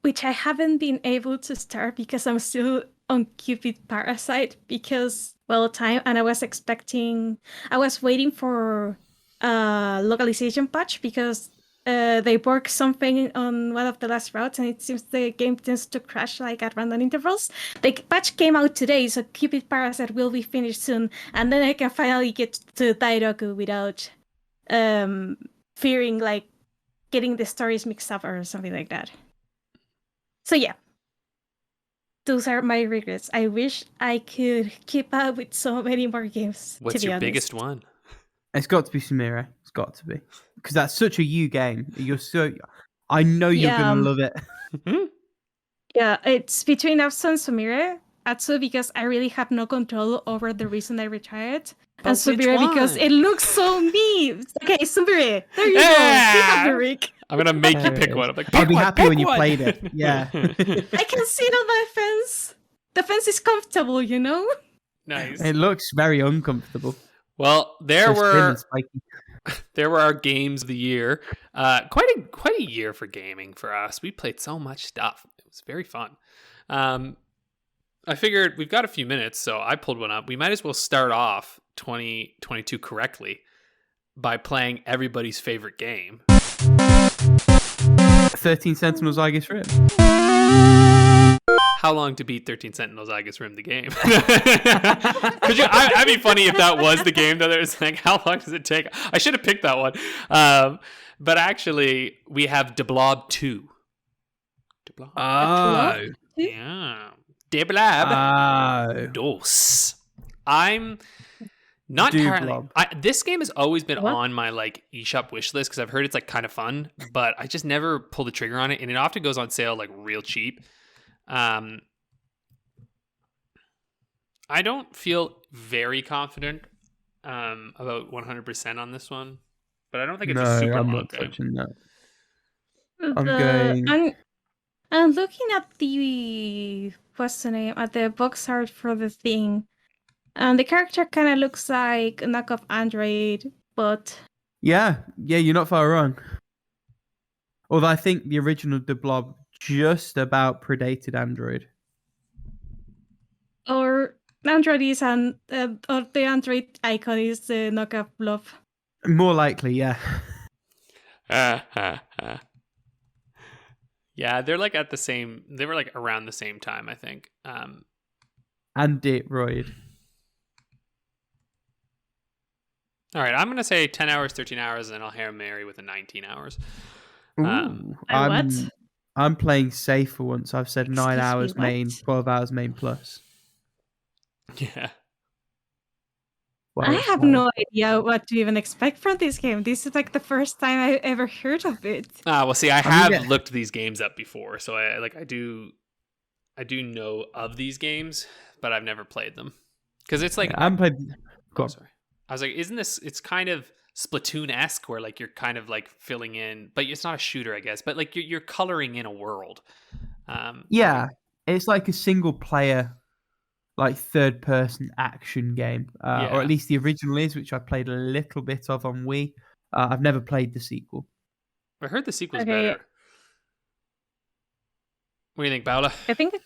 Which I haven't been able to start because I'm still on Cupid Parasite because, well, time, and I was waiting for a localization patch because they worked something on one of the last routes, and it seems the game tends to crash like at random intervals. The patch came out today, so Cupid Parasite will be finished soon, and then I can finally get to Dairoku without fearing like getting the stories mixed up or something like that. So yeah, those are my regrets. I wish I could keep up with so many more games. What's your biggest one? It's got to be Sumire. It's got to be, because that's such a you game. I know you're gonna love it. Yeah, it's between Atsu and Sumire. Atsu because I really have no control over the reason I retired. And Sumire because it looks so neat. Okay, Sumire. There you go. You have the rig. I'm gonna make you There pick it one. is. I'm like, I'll pick be one, happy pick when you one. played it. Yeah. I can sit on my fence. The fence is comfortable, you know? Nice. It looks very uncomfortable. Well, there So slim and were spiky. our games of the year. Quite a year for gaming for us. We played so much stuff. It was very fun. I figured we've got a few minutes, so I pulled one up. We might as well start off 2022 correctly by playing everybody's favorite game. 13 Sentinels Aegis Rim. How long to beat 13 Sentinels Aegis Rim, the game? That'd be funny if that was the game, though. It was like, how long does it take? I should have picked that one. But actually, we have De Blob 2. De Blob. Oh. Yeah. De Blob. Dos. I'm not entirely. This game has always been on my like eShop wish list because I've heard it's like kind of fun, but I just never pull the trigger on it, and it often goes on sale like real cheap. I don't feel very confident about 100% on this one, but I don't think it's a super long game. Touching that. I'm looking at the what's the name at the box art for the thing, and the character kind of looks like a knockoff Android, but yeah, you're not far wrong. Although I think the original De Blob just about predated Android. Or Android is or the Android icon is the knockoff Blob. More likely, yeah. Yeah, they're like at the same. They were like around the same time, I think. And Detroit. All right, I'm gonna say 10 hours, 13 hours, and then I'll Hail Mary with a 19 hours. Ooh, what? I'm playing safe for once. I've said 9 Excuse hours me, main, what? 12 hours main plus. Yeah. I have no idea what to even expect from this game. This is like the first time I ever heard of it. Well, see, I have looked these games up before, so I do know of these games, but I've never played them because it's like I'm played. Oh, sorry, I was like, isn't this? It's kind of Splatoon-esque, where like you're kind of like filling in, but it's not a shooter, I guess. But like you're coloring in a world. Yeah, it's like a single player, like third person action game, or at least the original is, which I played a little bit of on Wii. I've never played the sequel. I heard the sequel's better. What do you think, Paula? I think I'm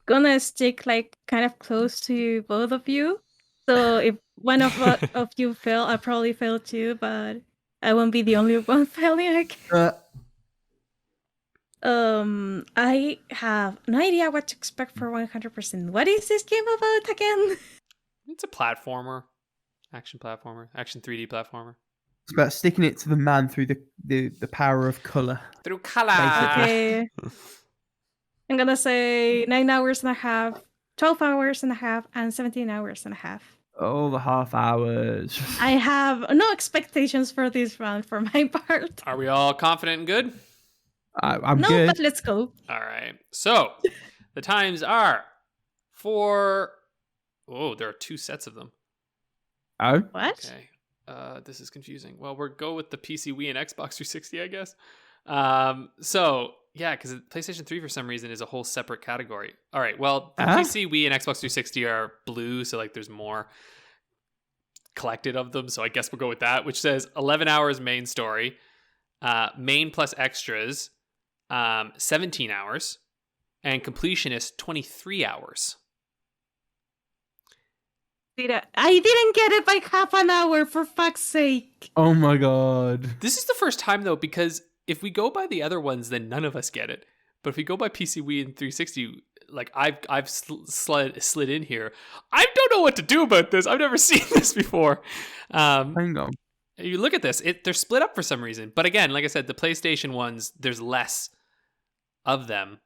gonna stick like kind of close to both of you. So if one of you fail, I probably fail too, but I won't be the only one failing. I have no idea what to expect for 100%. What is this game about again? It's a platformer, action 3D platformer. It's about sticking it to the man through the power of color. Through color. Okay. I'm gonna say 9 hours and a half, 12 hours and a half, and 17 hours and a half. Oh, the half hours. I have no expectations for this round for my part. Are we all confident and good? I'm no, good. but let's go. All right. So the times are there are 2 sets of them. Oh? What? Okay. This is confusing. Well, we'll go with the PC, Wii, and Xbox 360, I guess. So yeah, because PlayStation 3 for some reason is a whole separate category. All right. Well, the PC, Wii, and Xbox 360 are blue, so like there's more collected of them. So I guess we'll go with that, which says 11 hours main story, main plus extras, 17 hours, and completion is 23 hours. I didn't get it by half an hour, for fuck's sake. Oh my god. This is the first time, though, because if we go by the other ones, then none of us get it. But if we go by PC, Wii, and 360, like I've slid in here. I don't know what to do about this. I've never seen this before. Hang on. You look at this. They're split up for some reason. But again, like I said, the PlayStation ones, there's less of them.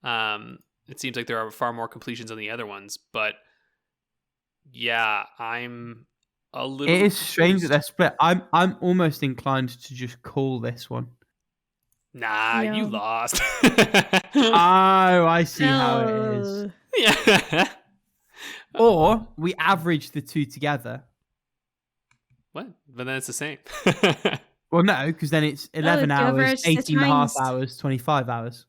It seems like there are far more completions on the other ones. But yeah, I'm a little... It is strange that they're split. I'm almost inclined to just call this one. Nah, No. you lost. Oh, I see how it is. Yeah. Or we average the two together. What? But then it's the same. Well, no, because then it's 11 you hours, average the 18 and a half times. hours, 25 hours.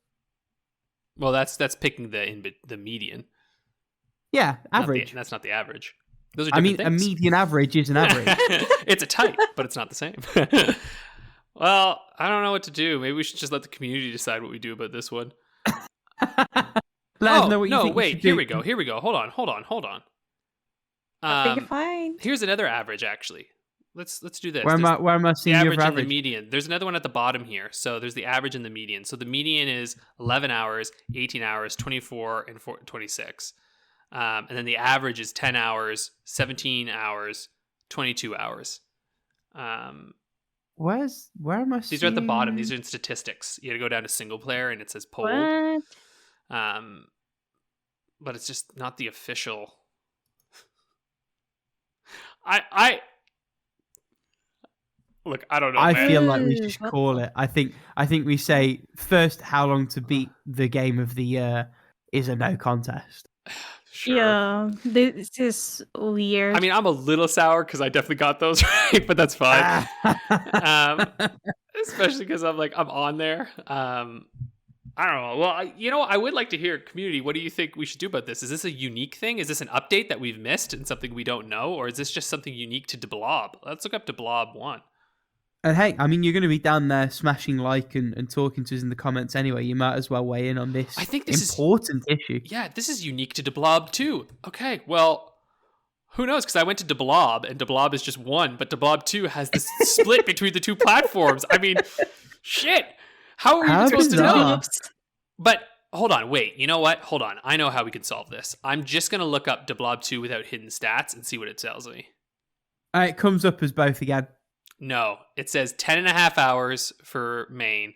Well, that's picking the median. Yeah, average. That's not the average. Those are I different mean, things. a median average is an average. It's a type, but it's not the same. Well, I don't know what to do. Maybe we should just let the community decide what we do about this one. Let us know what you think. Wait, here we go. Hold on. I think you're fine. Here's another average, actually. Let's do this. Where am I seeing the the average other and the average? median? There's another one at the bottom here. So there's the average and the median. So the median is 11 hours, 18 hours, 24, and 26. And then the average is 10 hours, 17 hours, 22 hours. Where am I seeing? These are at the bottom. These are in statistics. You got to go down to single player, and it says poll. What? But it's just not the official. I look. I don't know. I man. feel like we should call it. I think we say first, how long to beat the game of the year is a no contest. Sure. Yeah, this is weird. I mean, I'm a little sour because I definitely got those right, but that's fine. Especially because I'm on there. I don't know. Well, I would like to hear, community, what do you think we should do about this? Is this a unique thing? Is this an update that we've missed and something we don't know? Or is this just something unique to Deblob? Let's look up Deblob 1. And hey, I mean, you're going to be down there smashing like and talking to us in the comments anyway. You might as well weigh in on this. I think this important issue. Yeah, this is unique to Deblob 2. Okay, well, who knows? Because I went to Deblob, and Deblob is just 1, but Deblob 2 has this split between the two platforms. I mean, shit. How are we even supposed to know? But hold on, wait. You know what? Hold on. I know how we can solve this. I'm just going to look up Deblob 2 without hidden stats and see what it tells me. It comes up as both again. No, it says 10 and a half hours for main,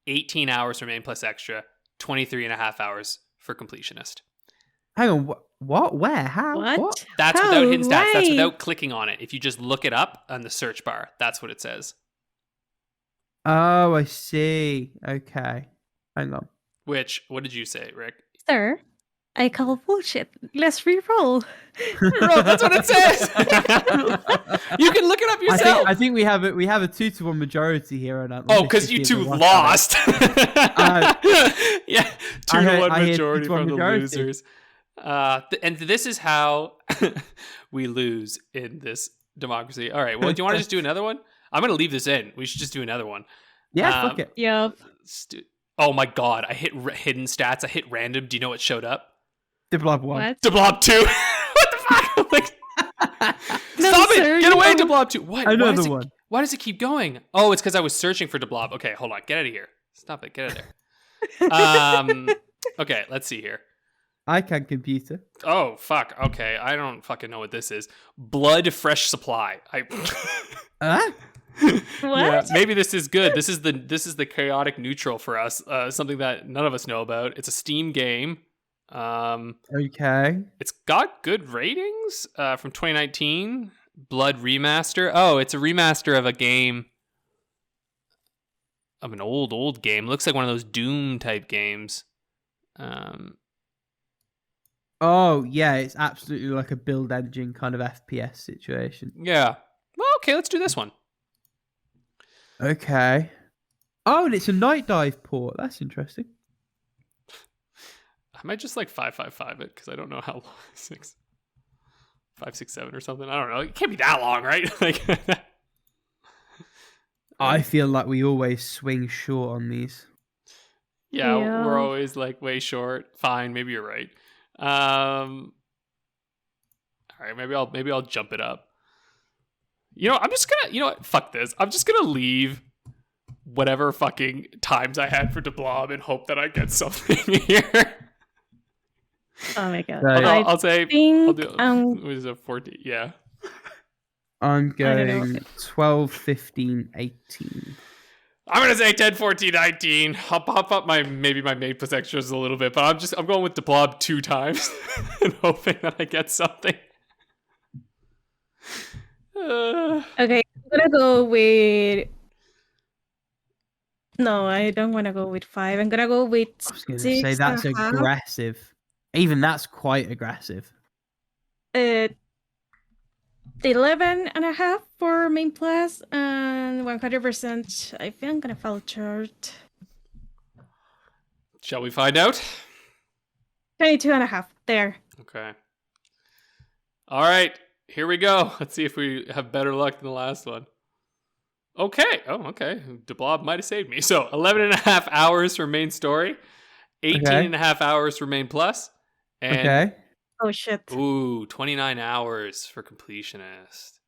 18 hours for main plus extra, 23 and a half hours for completionist. Hang on, what? Where? How? What? That's without hidden stats. That's without clicking on it. If you just look it up on the search bar, that's what it says. Oh, I see. Okay. Hang on. What did you say, Rick? Sir, I call bullshit. Let's re-roll. Bro, that's what it says. You can look it up yourself. I think we have a 2-1 majority here on that. Oh, because you two lost. Yeah, 2-1 majority from the losers. And this is how we lose in this democracy. All right. Well, do you want to just do another one? I'm going to leave this in. We should just do another one. Yeah, fuck it. Yep. Oh my god! I hit hidden stats. I hit random. Do you know what showed up? Deblob 1. Deblob 2. What the fuck? I'm like, stop it! Get away, Deblob 2. What? Another one. Why does it keep going? Oh, it's because I was searching for Deblob. Okay, hold on. Get out of here. Stop it. Get out of there. Okay, let's see here. I can computer. Oh fuck. Okay, I don't fucking know what this is. Blood fresh supply. What? Yeah, maybe this is good. This is the chaotic neutral for us. Something that none of us know about. It's a Steam game. Okay. It's got good ratings from 2019. Blood remaster. Oh, it's a remaster of a game. Of an old game. Looks like one of those Doom type games. Oh yeah, it's absolutely like a build engine kind of FPS situation. Yeah. Well, okay, let's do this one. Okay. Oh, and it's a night dive port. That's interesting. I might just 555 it because I don't know how long. 567 or something. I don't know. It can't be that long, right? I feel like we always swing short on these. Yeah, we're always way short. Fine, maybe you're right. All right, maybe I'll jump it up. I'm just gonna, fuck this. I'm just gonna leave whatever fucking times I had for Deblob and hope that I get something here. Oh my god. I'll say, I'll do, what is it, 14? Yeah. I'm going 12, 15, 18. I'm gonna say 10, 14, 19. I'll pop up my main plus extras a little bit, but I'm going with Deblob 2 times and hoping that I get something. Okay, I'm gonna go with. No, I don't want to go with 5. I'm gonna go with. I was going to say that's aggressive. Even that's quite aggressive. 11.5 for main plus, and 100%. I think I'm gonna fall short. Shall we find out? 22.5. There. Okay. All right. Here we go. Let's see if we have better luck than the last one. Okay. Oh, okay. DeBlob might have saved me. So 11.5 hours for main story, 18.5 hours for main plus, and Oh shit. 29 hours for completionist.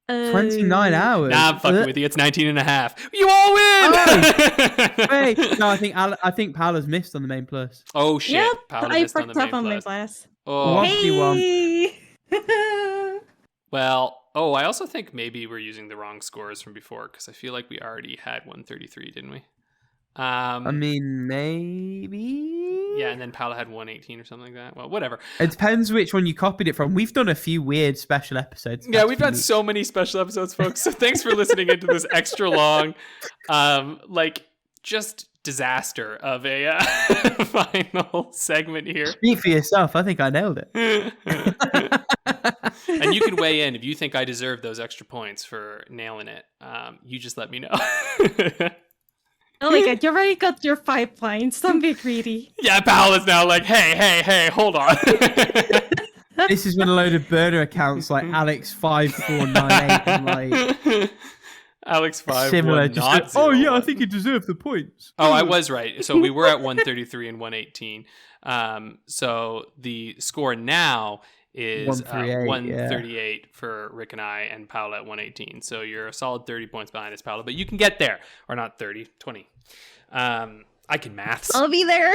29 hours. Nah, I'm fucking with you. It's 19.5. You all win. Wait, no, I think Paula's missed on the main plus. Oh shit! Yep, Paula I missed on the fucked up on main main plus. plus. Oh, Hey! well. Oh, I also think maybe we're using the wrong scores from before because I feel like we already had 133, didn't we? I mean, maybe. Yeah, and then Paula had 118 or something like that. Well, whatever. It depends which one you copied it from. We've done a few weird special episodes. Yeah, we've done so many special episodes, folks. So thanks for listening into this extra long, just disaster of a final segment here. Speak for yourself. I think I nailed it. And you can weigh in if you think I deserve those extra points for nailing it. You just let me know. Oh my god, you already got your 5 points. Don't be greedy. Yeah, Paula's now like, hey, hold on. This is when a load of burner accounts like Alex5498 and like Alex5 similar. not Oh yeah, I 01. think you deserve the points. Oh, I was right. So we were at 133 and 118. So the score now is 138 for Rick and I, and Paula at 118. So you're a solid 30 points behind us, Paula, but you can get there. Or not 30, 20. I can maths. I'll be there.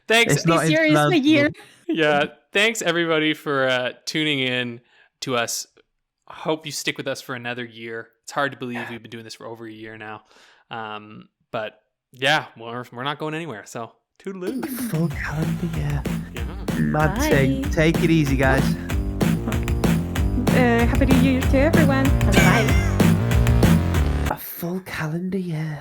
Thanks. It's not This year is the year. Yeah. Thanks everybody for tuning in to us. I hope you stick with us for another year. It's hard to believe we've been doing this for over a year now. But yeah, we're not going anywhere. So toodaloo. Full calendar, yeah. Mad Bye. thing. Take it easy, guys. Happy New Year to everyone. Bye. A full calendar, yeah.